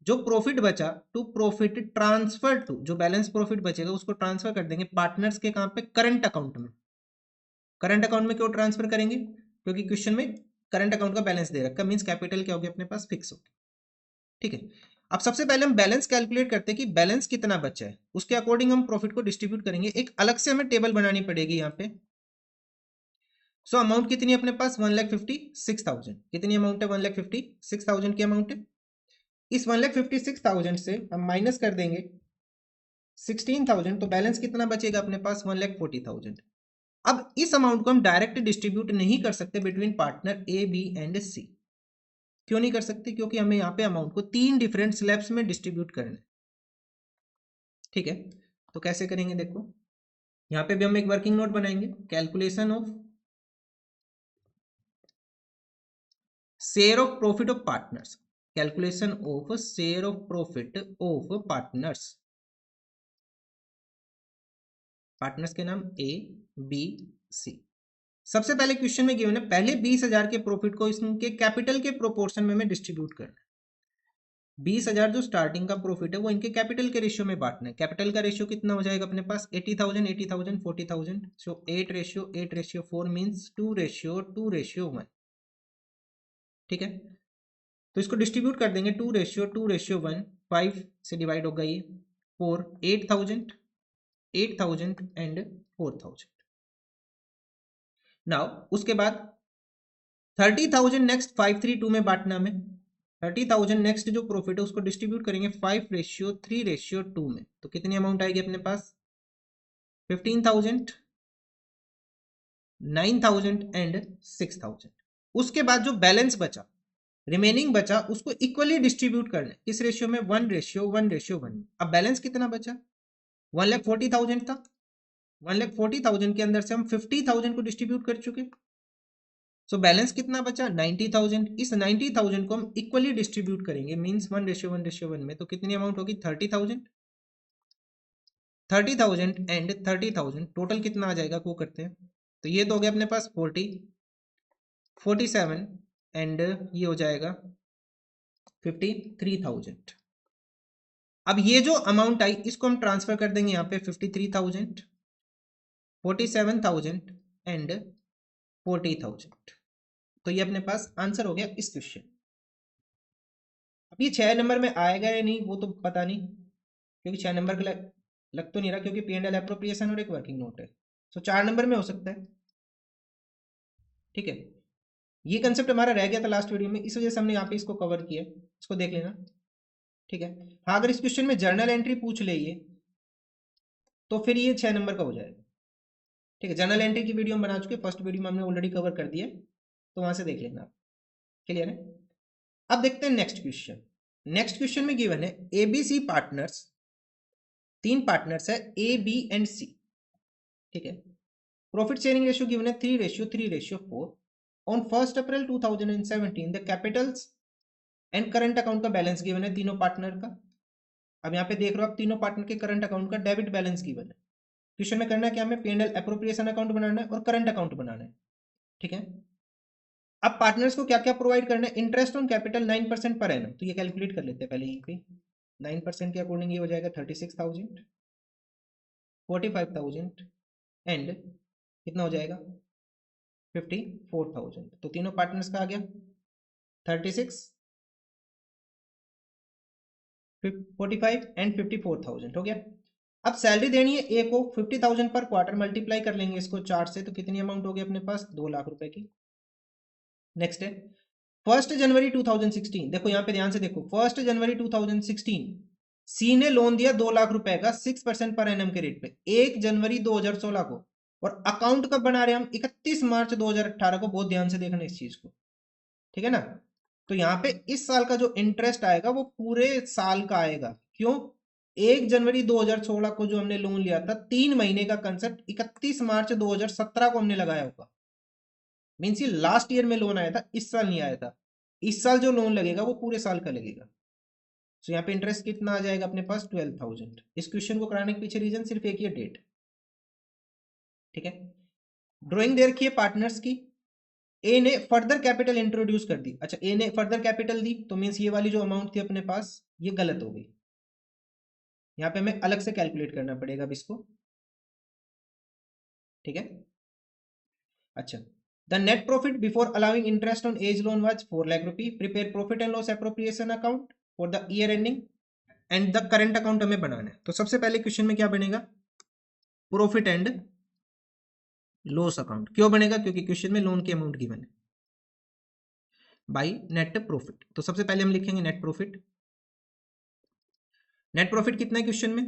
जो प्रॉफिट बचा टू प्रॉफिट ट्रांसफर टू, जो बैलेंस प्रॉफिट बचेगा उसको ट्रांसफर कर देंगे पार्टनर्स के कहां पे, करंट अकाउंट में। करंट अकाउंट में क्यों ट्रांसफर करेंगे, क्योंकि क्वेश्चन में करंट अकाउंट का बैलेंस दे रखा, मींस कैपिटल क्या होगी अपने पास, फिक्स होगी। ठीक है, अब सबसे पहले हम बैलेंस कैलकुलेट करते हैं कि बैलेंस कितना बचा है, उसके अकॉर्डिंग हम प्रॉफिट को डिस्ट्रीब्यूट करेंगे। एक अलग से हमें टेबल बनानी पड़ेगी यहाँ पे। सो अमाउंट कितनी है अपने पास 1,56,000। कितनी अमाउंट है 1,56,000 की अमाउंट है। इस 1,56,000 से हम माइनस कर देंगे 16,000, तो बैलेंस कितना बचेगा अपने पास 1,40,000। अब इस अमाउंट को हम डायरेक्ट डिस्ट्रीब्यूट नहीं कर सकते between partner A B and C. क्यों नहीं कर सकते, क्योंकि हमें यहाँ पे अमाउंट को 3 डिफरेंट स्लैब्स में डिस्ट्रीब्यूट करना है। ठीक है, तो कैसे करेंगे देखो, यहाँ पे भी हम एक वर्किंग नोट बनाएंगे, calculation of share of profit of partners, calculation of share of profit of partners. Partners के नाम ए बी सी। सबसे पहले क्वेश्चन में गिवन है पहले 20,000 के प्रॉफिट को इसके कैपिटल के प्रोपोर्शन में हमें डिस्ट्रीब्यूट करना है। 20,000 जो स्टार्टिंग का प्रॉफिट है वो इनके कैपिटल के रेशियो में बांटना है। कैपिटल का रेशियो कितना हो जाएगा अपने पास 80,000, 80,000, 40,000। सो 8:4 मीन्स 2:1। ठीक है, तो इसको डिस्ट्रीब्यूट कर देंगे 2:1, 5 से डिवाइड होगा ये 4, 8,000, 8,000 एंड 4,000। नाउ उसके बाद 30,000 नेक्स्ट 5:3 में बांटना में। 30,000 नेक्स्ट जो प्रॉफिट है उसको डिस्ट्रीब्यूट करेंगे 5:3:2 में। तो कितनी अमाउंट आएगी अपने पास 15,000, 9,000 एंड 6,000। उसके बाद जो बैलेंस बचा, रिमेनिंग बचा, उसको इक्वली डिस्ट्रीब्यूट करना है। किस रेशियो में 1:1:1। अब बैलेंस कितना बचा 1,40,000 था। 1,40,000 के अंदर से हम 50,000 को डिस्ट्रीब्यूट कर चुके। सो बैलेंस कितना बचा 90,000। इस 90,000 को हम इक्वली डिस्ट्रीब्यूट करेंगे, मींस 1:1:1 में। तो कितनी अमाउंट होगी 30,000, 30,000 एंड 30,000, टोटल कितना आ जाएगा वो करते हैं। तो ये तो हो गया अपने पास 40, 47 एंड ये हो जाएगा 53,000। अब ये जो अमाउंट आई इसको हम ट्रांसफर कर देंगे यहाँ पे 53,000 47,000 एंड 40,000। तो ये अपने पास आंसर हो गया इस क्वेश्चन। अब ये 6 नंबर में आएगा या नहीं वो तो पता नहीं, क्योंकि 6 नंबर का लग तो नहीं रहा, क्योंकि P&L एप्रोप्रिएशन और एक वर्किंग नोट है। सो 4 नंबर में हो सकता है। ठीक है, ये कंसेप्ट हमारा रह गया था लास्ट वीडियो में, इस वजह से हमने यहाँ पे इसको कवर किया, इसको देख लेना। ठीक है, हाँ अगर इस क्वेश्चन में जर्नल एंट्री पूछ ले ये, तो फिर ये 6 नंबर का हो जाएगा। ठीक है, जर्नल एंट्री की वीडियो हम बना चुके, फर्स्ट वीडियो में हमने ऑलरेडी कवर कर दिया, तो वहां से देख लेना आप। क्लियर है? अब देखते हैं नेक्स्ट क्वेश्चन। नेक्स्ट क्वेश्चन में गिवन है एबीसी पार्टनर्स, 3 पार्टनर्स है ए बी एंड सी। ठीक है, प्रॉफिट शेयरिंग रेशियो गिवन है 3:3:4। On 1 April 2017 the Capitals and current account का बैलेंस गिवन है तीनों पार्टनर का। अब यहाँ पे देख रहे हो आप तीनों पार्टनर के करंट अकाउंट का डेबिट बैलेंस गिवन है। क्वेश्चन में करना क्या, हमें P&L एप्रोप्रिएशन अकाउंट बनाना है और करंट अकाउंट बनाना है। ठीक है, अब पार्टनर्स को क्या क्या प्रोवाइड करना है, interest on capital 9% per annum, तो ये कैलकुलेट कर लेते हैं पहले यहीं पे। 9% के अकॉर्डिंग ये हो जाएगा 36,000, 45,000 एंड कितना हो जाएगा 54,000। तो तीनों पार्टनर्स का आ गया 36, 45 एंड 54,000 हो गया। अब सैलरी देनी है ए को 50,000 पर क्वार्टर, मल्टीप्लाई कर लेंगे इसको 4 से, तो कितनी अमाउंट हो गई अपने पास 2 लाख रुपए की। नेक्स्ट है 1 जनवरी 2016, देखो यहाँ पे ध्यान से देखो, 1 जनवरी 2016 सी ने लोन दिया 2 लाख रुपए का 6% पर एनम के रेट पे 1 जनवरी 2016 को, और अकाउंट कब बना रहे हैं हम 31 मार्च 2018 को। बहुत ध्यान से देखना इस चीज को, ठीक है ना। तो यहाँ पे इस साल का जो इंटरेस्ट आएगा वो पूरे साल का आएगा। क्यों, 1 जनवरी 2016 को जो हमने लोन लिया था, 3 महीने का कंसेप्ट 31 मार्च 2017 को हमने लगाया होगा। मीन्स ये लास्ट ईयर में लोन आया था, इस साल नहीं आया था। इस साल जो लोन लगेगा वो पूरे साल का लगेगा। तो यहाँ पे इंटरेस्ट कितना आ जाएगा अपने पास 12,000। इस क्वेश्चन को कराने के पीछे रीजन सिर्फ एक ही डेट। ठीक है, ड्राइंग दे रखी है पार्टनर्स की। ए ने फर्दर कैपिटल इंट्रोड्यूस कर दी, अच्छा ए ने फर्दर कैपिटल दी, तो मीन्स ये वाली जो अमाउंट थी अपने पास ये गलत हो गई। यहाँ पे हमें अलग से कैलकुलेट करना पड़ेगा अब इसको। ठीक है, अच्छा the net profit before allowing interest on A's loan was 4 lakh rupee. Prepare profit and loss appropriation account for the year ending and the current account हमें बनाना है। तो सबसे पहले क्वेश्चन में क्या बनेगा, प्रॉफिट एंड लॉस अकाउंट। क्यों बनेगा, क्योंकि क्वेश्चन में लोन की अमाउंट गिवन है बाई नेट प्रॉफिट। तो सबसे पहले हम लिखेंगे नेट प्रॉफिट। नेट प्रॉफिट कितना है क्वेश्चन में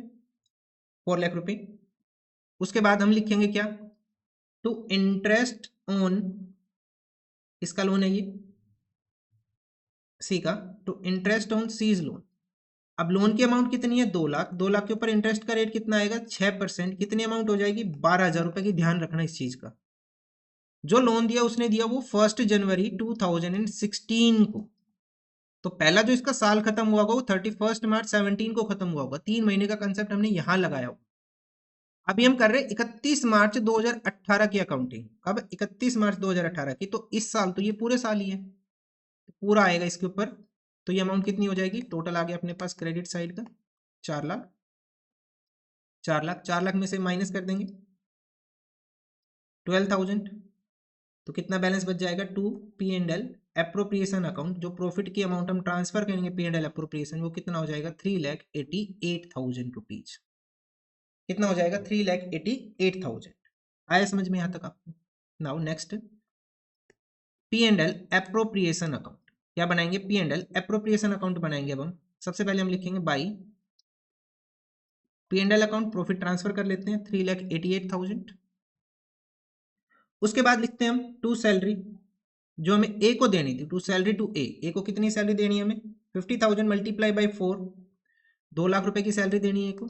4 लाख रुपए। उसके बाद हम लिखेंगे क्या, टू इंटरेस्ट ऑन, इसका लोन है ये सी का, to interest on C's loan. अब लोन की अमाउंट कितनी है 2 लाख, 2 लाख के ऊपर इंटरेस्ट का रेट कितना आएगा 6%, कितनी अमाउंट हो जाएगी 12,000 रुपए की। ध्यान रखना इस चीज का, जो लोन दिया उसने दिया वो 1 जनवरी 2016 को, तो पहला जो इसका साल खत्म हुआ होगा वो 31 मार्च 17 को खत्म हुआ होगा। 3 महीने का कंसेप्ट हमने यहां लगाया होगा। अभी हम कर रहे हैं 31 मार्च 2018 की अकाउंटिंग। कब, 31 मार्च 2018 की, तो इस साल तो ये पूरे साल ही है, पूरा आएगा इसके ऊपर। तो ये अमाउंट कितनी हो जाएगी, टोटल आ गया अपने पास क्रेडिट साइड का 4 लाख। 4 लाख में से माइनस कर देंगे 12,000, तो कितना बैलेंस बच जाएगा, टू P&L एप्रोप्रिएशन अकाउंट। जो प्रॉफिट की अमाउंट हम ट्रांसफर करेंगे P&L एप्रोप्रिएशन, वो कितना हो जाएगा 3,88,000 रुपीज। कितना हो जाएगा 3,88,000। आया समझ में यहां तक आपको। Now next P&L appropriation account. क्या बनाएंगे, P&L एप्रोप्रिएशन अकाउंट बनाएंगे। अब हम सबसे पहले हम लिखेंगे by P&L account, profit transfer कर लेते हैं 3,88,000। उसके बाद लिखते हैं हम टू सैलरी, जो हमें ए को देनी थी, टू सैलरी टू ए को कितनी सैलरी देनी है हमें 50,000 मल्टीप्लाई बाई 4, 2 लाख रुपए की सैलरी देनी है ए को।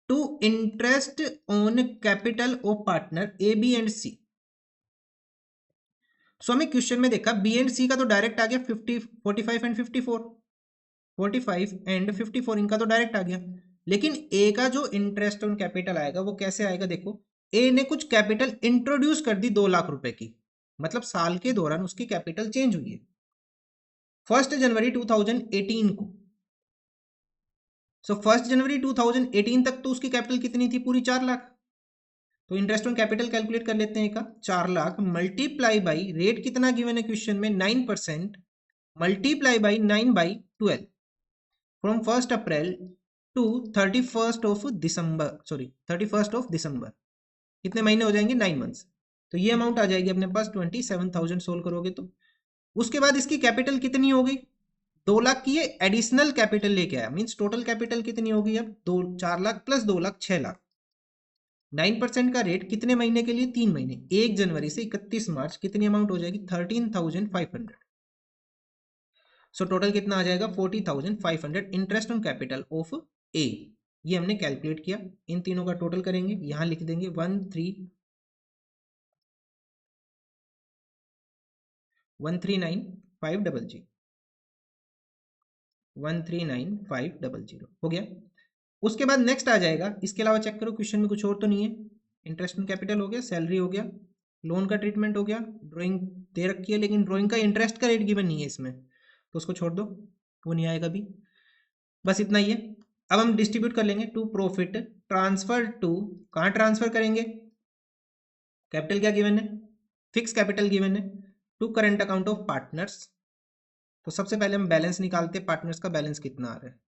To interest on capital of partner A B and C. So हमें क्वेश्चन में देखा बी एंड सी का तो डायरेक्ट आ गया 50, 45 एंड 54, 45 एंड 54 इनका तो डायरेक्ट आ गया। लेकिन ए का जो इंटरेस्ट ऑन कैपिटल आएगा वो कैसे आएगा, देखो ए ने कुछ कैपिटल इंट्रोड्यूस कर दी 2 लाख रुपए की, मतलब साल के दौरान उसकी कैपिटल चेंज हुई है 1 जनवरी 2018 को। सो 1 जनवरी 2018 तक तो उसकी कैपिटल कितनी थी, पूरी 4 लाख। तो इंटरेस्ट ऑन कैपिटल कैलकुलेट कर लेते हैं का 4 लाख मल्टीप्लाई बाई रेट कितना गिवन है क्वेश्चन में 9% multiply by 9/12 from 1 April to 31 of December कितने महीने हो जाएंगे 9 मंथ्स। तो ये अमाउंट आ जाएगी अपने पास 27,000 सोल्व करोगे तो। उसके बाद इसकी कैपिटल कितनी हो गई 2 लाख की, ये एडिशनल कैपिटल लेके आया, मींस टोटल कैपिटल कितनी होगी अब 4 लाख प्लस 2 लाख 6 लाख। 9% का रेट कितने महीने के लिए 3 महीने, 1 जनवरी से 31 मार्च कितनी अमाउंट हो जाएगी 13,500। सो टोटल कितना आ जाएगा 40,500 इंटरेस्ट ऑन कैपिटल ऑफ ए। ये हमने कैलकुलेट किया, इन तीनों का टोटल करेंगे, यहां लिख देंगे 139,500 हो गया। उसके बाद नेक्स्ट आ जाएगा, इसके अलावा चेक करो क्वेश्चन में कुछ और तो नहीं है। इंटरेस्ट ऑन कैपिटल हो गया, सैलरी हो गया, लोन का ट्रीटमेंट हो गया, ड्राइंग दे रखी है लेकिन ड्राइंग का इंटरेस्ट का रेट गिवन नहीं है इसमें, तो उसको छोड़ दो, वो नहीं आएगा भी। बस इतना ही है। अब हम डिस्ट्रीब्यूट कर लेंगे टू प्रॉफिट ट्रांसफर टू, कहाँ ट्रांसफर करेंगे, कैपिटल क्या गिवन है, फिक्स कैपिटल गिवन है, to current account of partners. तो सबसे पहले हम बैलेंस निकालते हैं, पार्टनर्स का बैलेंस कितना आ रहा है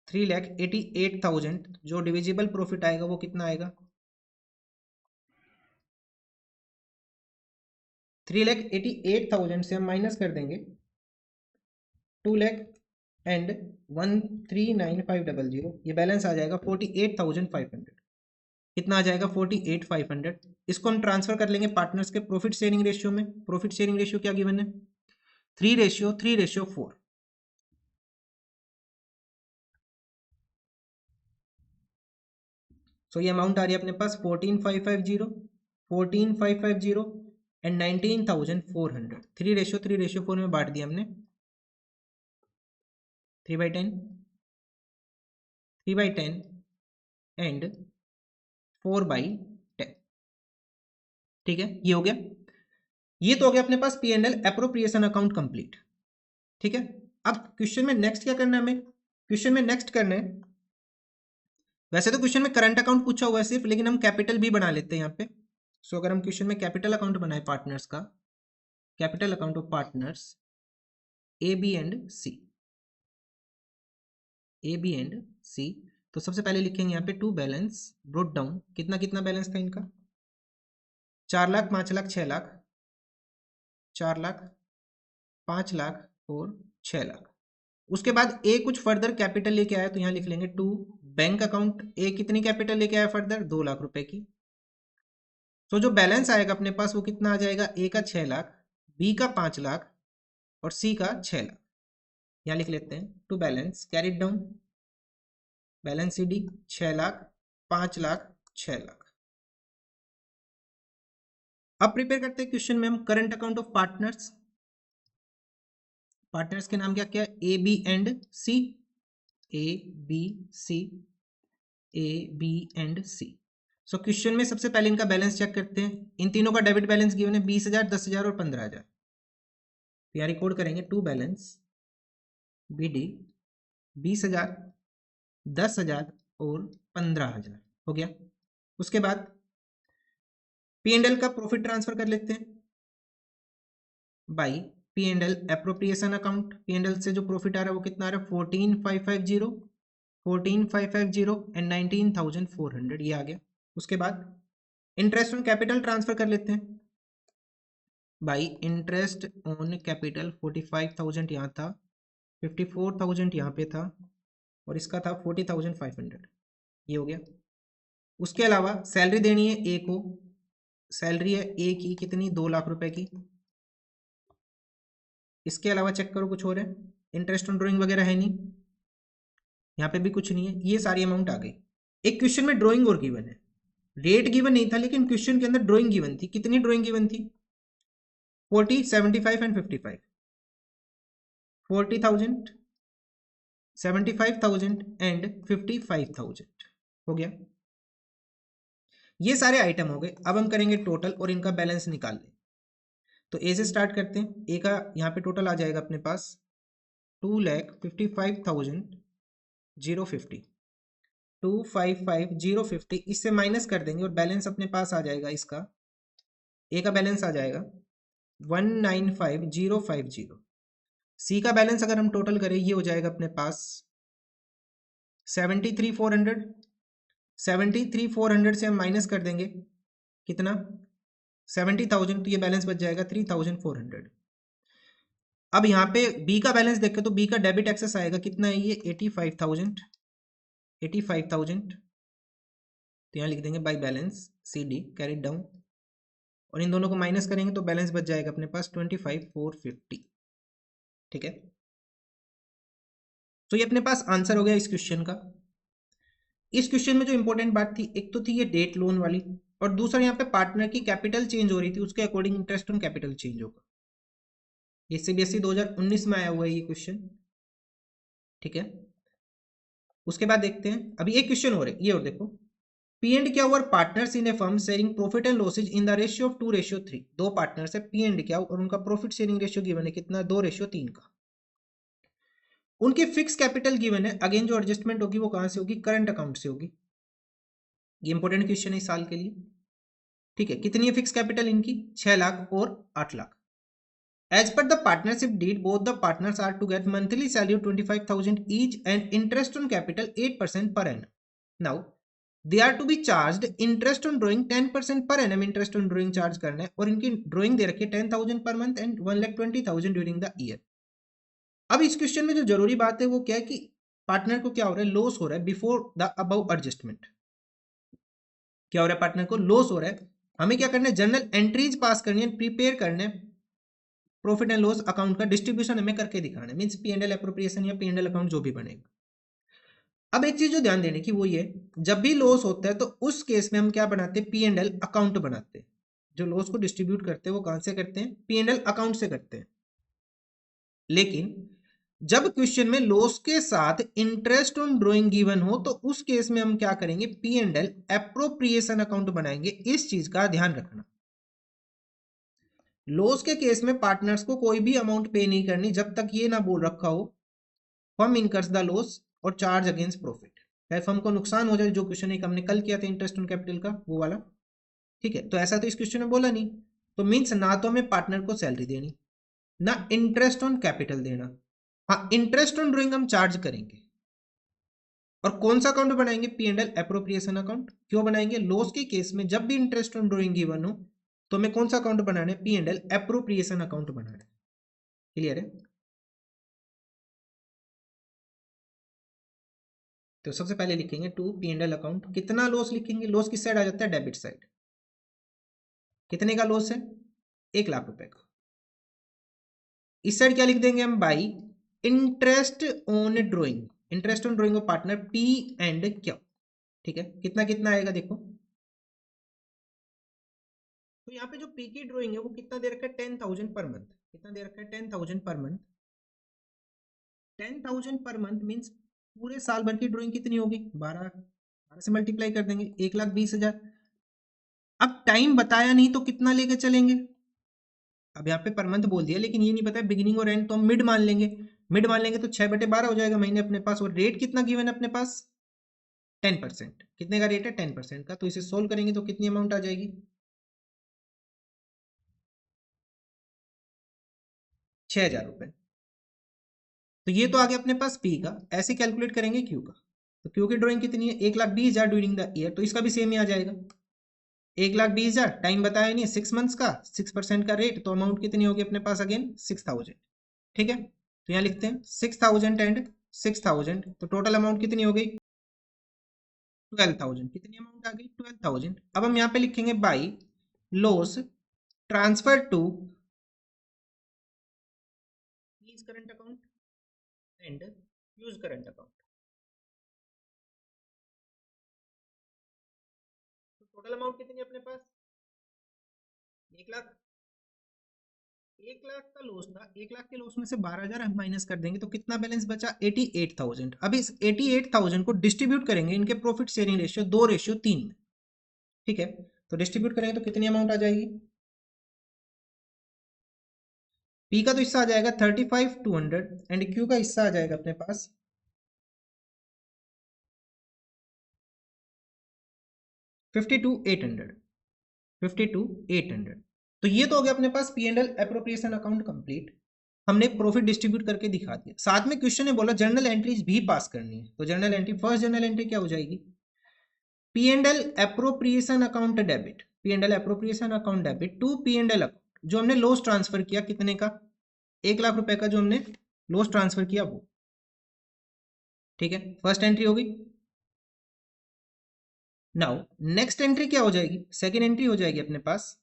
3,88,000, जो डिविजिबल प्रॉफिट आएगा वो कितना आएगा 3,88,000 से हम माइनस कर देंगे 2,01,39,500, ये बैलेंस आ जाएगा 48,500। कितना आ जाएगा 48,500। इसको हम ट्रांसफर कर लेंगे पार्टनर्स के प्रॉफिट शेयरिंग रेशियो में। प्रॉफिट शेयरिंग रेशियो क्या गिवन है 3:3:4। सो ये अमाउंट आ रही है अपने पास 14,550 एंड 19,400। 3:3:4 में बांट दिया हमने 3/10 3/10 एंड 4/10। ठीक है, ये हो गया। ये तो हो गया अपने पास P and L appropriation account complete. ठीक है, अब क्वेश्चन में नेक्स्ट क्या करना है हमें, क्वेश्चन में नेक्स्ट करना है, वैसे तो क्वेश्चन में करंट अकाउंट पूछा हुआ है सिर्फ, लेकिन हम कैपिटल भी बना लेते हैं यहाँ पे। सो अगर हम क्वेश्चन में कैपिटल अकाउंट बनाए पार्टनर्स का, capital account of partners A B and C, A B and C, तो सबसे पहले लिखेंगे यहाँ पे टू बैलेंस ब्रोट डाउन, कितना कितना बैलेंस था इनका 4 लाख 5 लाख 6 लाख, 4 लाख 5 लाख और 6 लाख। उसके बाद ए कुछ फर्दर कैपिटल लेके आया, तो यहाँ लिख लेंगे टू बैंक अकाउंट ए कितनी कैपिटल लेके आया फर्दर 2 लाख रुपए की। तो जो बैलेंस आएगा अपने पास वो कितना आ जाएगा ए का 6 लाख, बी का 5 लाख और सी का 6 लाख। यहाँ लिख लेते हैं to balance carried down, balance C D 6 lakh 5 lakh 6 lakh. अब प्रिपेयर करते हैं क्वेश्चन में हम current account of partners. Partners के नाम क्या क्या A B and C, A B C, A B and C. So question में सबसे पहले इनका बैलेंस चेक करते हैं। इन तीनों का डेबिट बैलेंस गिवन है 20,000 10,000 और 15,000। यहाँ रिकॉर्ड करेंगे टू बैलेंस बी डी 20,000 10,000 और 15,000 हो गया। उसके बाद पी एंड एल का प्रॉफिट ट्रांसफर कर लेते हैं by P and L appropriation account. P and L से जो प्रॉफिट आ रहा है वो कितना आ रहा है 14,550 एंड 19,400, ये आ गया। उसके बाद इंटरेस्ट ऑन कैपिटल ट्रांसफर कर लेते हैं बाई इंटरेस्ट ऑन कैपिटल 45,000 यहाँ था, 54,000 यहाँ पे था और इसका था 40,500, ये हो गया। उसके अलावा सैलरी देनी है ए को, सैलरी है ए की कितनी 2 लाख रुपए की। इसके अलावा चेक करो कुछ और है, इंटरेस्ट ऑन ड्राइंग वगैरह है नहीं, यहाँ पे भी कुछ नहीं है, ये सारी अमाउंट आ गई। एक क्वेश्चन में ड्राइंग और गिवन है, रेट गिवन नहीं था लेकिन क्वेश्चन के अंदर ड्राइंग गिवन थी। कितनी ड्राइंग गिवन थी 40 75 एंड 55, 40,000 75,000 एंड 55,000 हो गया। ये सारे आइटम हो गए। अब हम करेंगे टोटल और इनका बैलेंस निकाल लें। तो ए से स्टार्ट करते हैं। ए का यहाँ पे टोटल आ जाएगा अपने पास 2,55,050 255,050 इससे माइनस कर देंगे और बैलेंस अपने पास आ जाएगा इसका, ए का बैलेंस आ जाएगा 195,050। सी का बैलेंस अगर हम टोटल करें ये हो जाएगा अपने पास 73,400। 73,400 से हम माइनस कर देंगे कितना 70,000, तो ये बैलेंस बच जाएगा 3,400। अब यहाँ पे बी का बैलेंस देखें तो बी का डेबिट एक्सेस आएगा, कितना है ये 85,000। 85,000 तो यहाँ लिख देंगे by balance C D carried down, और इन दोनों को माइनस करेंगे तो बैलेंस बच जाएगा अपने पास 25,450। ठीक है, तो ये अपने पास आंसर हो गया इस क्वेश्चन का। इस क्वेश्चन में जो इंपॉर्टेंट बात थी, एक तो थी ये डेट लोन वाली, और दूसरा यहाँ पे पार्टनर की कैपिटल चेंज हो रही थी, उसके according interest on capital change होगा। ये सीबीएसई 2019 में आया हुआ है ये क्वेश्चन। ठीक है, उसके बाद देखते हैं अभी एक क्वेश्चन और है ये, और देखो पी एंड क्या और partners in a firm sharing profit and losses in the ratio of 2:3। दो पार्टनर्स है पी एंड क्या और उनका प्रॉफिट शेयरिंग रेशियो गिवन है कितना 2:3 का। उनकी फिक्स कैपिटल गिवन है, अगेन जो एडजस्टमेंट होगी वो कहां से होगी, करंट अकाउंट से होगी। ये इंपॉर्टेंट क्वेश्चन है इस साल के लिए। ठीक है, कितनी है फिक्स कैपिटल इनकी 6 लाख और 8 lakh. As per the partnership deed, both the partners are to get monthly salary of 25,000 each and interest on capital 8% per annum. Now, they are to be charged interest on drawing 10% per annum interest on drawing charge करना है, और इनकी ड्रॉइंग दे रखी है 10,000 per month and 1,20,000 during the year. अब इस क्वेश्चन में जो जरूरी बात है वो क्या है कि पार्टनर को क्या हो रहा है, लॉस हो रहा है बिफोर द अबव एडजस्टमेंट। क्या हो रहा है, पार्टनर को लॉस हो रहा है। हमें क्या करना है, जर्नल एंट्रीज पास करनी है, प्रिपेयर करना है, प्रॉफिट एंड लॉस अकाउंट का डिस्ट्रीब्यूशन हमें करके दिखाना है, means P and L appropriation या पी एंड एल अकाउंट जो भी बनेगा। अब एक चीज जो ध्यान देने की वो ये, जब भी लॉस होता है तो उस केस में हम क्या बनाते हैं, पी एंड एल अकाउंट बनाते हैं। जो लॉस को डिस्ट्रीब्यूट करते हैं वो कहां से करते हैं, पी एंड एल अकाउंट से करते हैं। लेकिन जब क्वेश्चन में लॉस के साथ इंटरेस्ट ऑन ड्रॉइंग गिवन हो तो उस केस में हम क्या करेंगे, P and L appropriation account बनाएंगे। इस चीज का ध्यान रखना। लॉस के केस में पार्टनर्स को कोई भी अमाउंट पे नहीं करनी जब तक ये ना बोल रखा हो फर्म इनकर्स द लॉस और चार्ज अगेंस्ट प्रॉफिट, चाहे फर्म को नुकसान हो जाए, जो क्वेश्चन एक हमने कल किया था इंटरेस्ट ऑन कैपिटल का वो वाला। ठीक है, तो ऐसा तो इस क्वेश्चन में बोला नहीं, तो मीन्स ना तो हमें पार्टनर को सैलरी देनी ना इंटरेस्ट ऑन कैपिटल देना। हाँ, इंटरेस्ट ऑन ड्रॉइंग हम चार्ज करेंगे। और कौन सा अकाउंट बनाएंगे, P and L appropriation account. क्यों बनाएंगे, लॉस के केस में जब भी इंटरेस्ट ऑन ड्रॉइंग गिवन हो तो हमें कौन सा अकाउंट बनाना है, P and L appropriation account बनाना है। क्लियर है, तो सबसे पहले लिखेंगे to P and L account. कितना लॉस लिखेंगे, लॉस किस साइड आ जाता है, डेबिट साइड। कितने का लॉस है, 1,00,000 का। इस साइड क्या लिख देंगे हम, by interest on drawing. Interest on drawing of partner P and Q. ठीक है, कितना कितना आएगा देखो, तो यहाँ पे जो पी की ड्रॉइंग है वो कितना दे रखा है, 10,000 पर मंथ। कितना दे रखा है, 10,000 per month. 10,000 per month means पूरे साल भर की ड्रॉइंग कितनी होगी, 12 से मल्टीप्लाई कर देंगे, 1,20,000। अब टाइम बताया नहीं तो कितना लेके चलेंगे, अब यहाँ पे पर मंथ बोल दिया लेकिन ये नहीं पता बिगिनिंग और एंड, तो हम मिड मान लेंगे। मिड मान लेंगे तो 6/12 हो जाएगा महीने अपने पास, और रेट कितना गिवन है अपने पास, 10%। कितने का रेट है, 10% का। तो इसे सोल्व करेंगे तो कितनी अमाउंट आ जाएगी, 6,000 रुपए। तो ये तो आ गया अपने पास पी का। ऐसे कैलकुलेट करेंगे क्यू का, तो क्यू की ड्रॉइंग कितनी है, 1,20,000 ड्यूरिंग द ईयर, तो इसका भी सेम ही आ जाएगा। 1,20,000 टाइम बताया नहीं, 6 मंथ्स का, 6% का रेट, तो अमाउंट कितनी होगी अपने पास, अगेन 6,000। ठीक है, तो यहाँ लिखते हैं 6,000 एंड 6,000, तो टोटल अमाउंट कितनी हो गई, 12,000। कितनी अमाउंट आ गई, 12,000। अब हम यहाँ पे लिखेंगे by loss transfer to current account and use current account. तो टोटल अमाउंट कितनी है अपने पास, 1,00,000। 1,00,000 का लॉस था, 1,00,000 के लॉस में से 12,000 हम माइनस कर देंगे तो कितना बैलेंस बचा, 88,000। अब इस 88,000 को डिस्ट्रीब्यूट करेंगे इनके प्रॉफिट शेयरिंग रेशियो 2:3 में। ठीक है, तो डिस्ट्रीब्यूट करेंगे तो कितनी अमाउंट आ जाएगी, पी का तो हिस्सा आ जाएगा 35,200 एंड क्यू का हिस्सा आ जाएगा अपने पास 52,800, 52,800। तो ये तो हो गया अपने पास P and L appropriation account complete. हमने प्रॉफिट डिस्ट्रीब्यूट करके दिखा दिया। साथ में क्वेश्चन ने बोला जर्नल एंट्रीज भी पास करनी है। तो journal entry, first journal entry क्या हो जाएगी? P and L appropriation account debit, P and L appropriation account debit to P and L account, जो हमने लॉस ट्रांसफर किया कितने का? 1,00,000 रुपए का जो हमने लॉस ट्रांसफर किया वो। ठीक है, फर्स्ट एंट्री हो गई। नाउ नेक्स्ट एंट्री क्या हो जाएगी? सेकेंड एंट्री हो जाएगी अपने पास,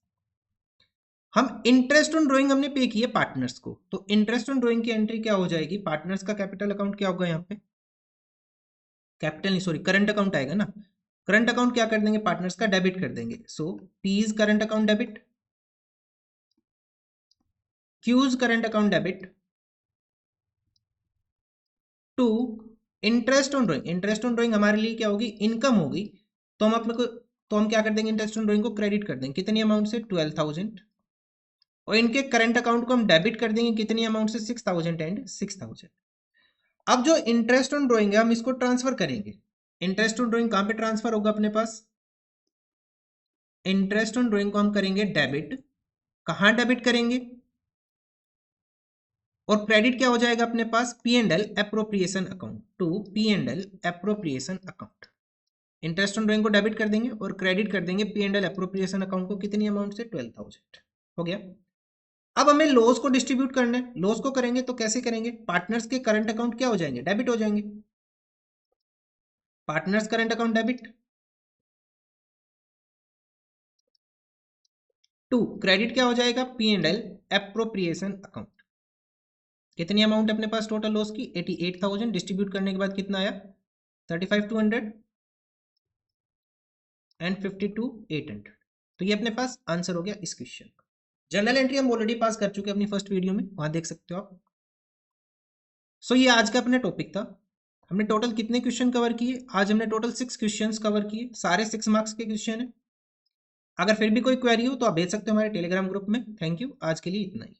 हम इंटरेस्ट ऑन ड्राइंग हमने पे किए पार्टनर्स को, तो इंटरेस्ट ऑन ड्राइंग की एंट्री क्या हो जाएगी? पार्टनर्स का कैपिटल अकाउंट क्या होगा यहाँ पे? कैपिटल नहीं, सॉरी, करंट अकाउंट आएगा ना। करंट अकाउंट क्या कर देंगे? पार्टनर्स का डेबिट कर देंगे। So P is current account debit, Q is current account debit to interest on drawing. Interest on drawing हमारे लिए क्या होगी? इनकम होगी। तो हम अपने को, तो हम क्या कर देंगे? इंटरेस्ट ऑन ड्राइंग को क्रेडिट कर देंगे। कितनी अमाउंट से? 12,000। और इनके करंट अकाउंट को हम डेबिट कर देंगे कितनी अमाउंट से? 6,000 एंड 6,000। अब जो इंटरेस्ट ऑन ड्राइंग है हम इसको ट्रांसफर करेंगे। इंटरेस्ट ऑन ड्राइंग कहां पे ट्रांसफर होगा अपने पास? इंटरेस्ट ऑन ड्राइंग को हम करेंगे डेबिट। कहां डेबिट करेंगे? और क्रेडिट क्या हो जाएगा अपने पास? P and L appropriation account to P and L appropriation account. Interest on drawing को डेबिट कर देंगे और क्रेडिट कर देंगे P and L appropriation account को कितनी अमाउंट से? 12,000। हो गया। अब हमें लॉस को डिस्ट्रीब्यूट करना है। लॉस को करेंगे तो कैसे करेंगे? पार्टनर्स के करंट अकाउंट क्या हो जाएंगे? डेबिट हो जाएंगे। Partners current account debit to credit क्या हो जाएगा? P and L appropriation account. कितनी अमाउंट अपने पास टोटल लॉस की? 88,000। डिस्ट्रीब्यूट करने के बाद कितना आया? 35,200 एंड 52,800। तो ये अपने पास आंसर हो गया इस क्वेश्चन का। जर्नल एंट्री हम ऑलरेडी पास कर चुके हैं अपनी फर्स्ट वीडियो में, वहां देख सकते हो आप। सो ये आज का अपना टॉपिक था। हमने टोटल कितने क्वेश्चन कवर किए? आज हमने टोटल 6 क्वेश्चंस कवर किए, सारे 6 मार्क्स के क्वेश्चन है। अगर फिर भी कोई क्वेरी हो तो आप भेज सकते हो हमारे टेलीग्राम ग्रुप में। थैंक यू, आज के लिए इतना ही।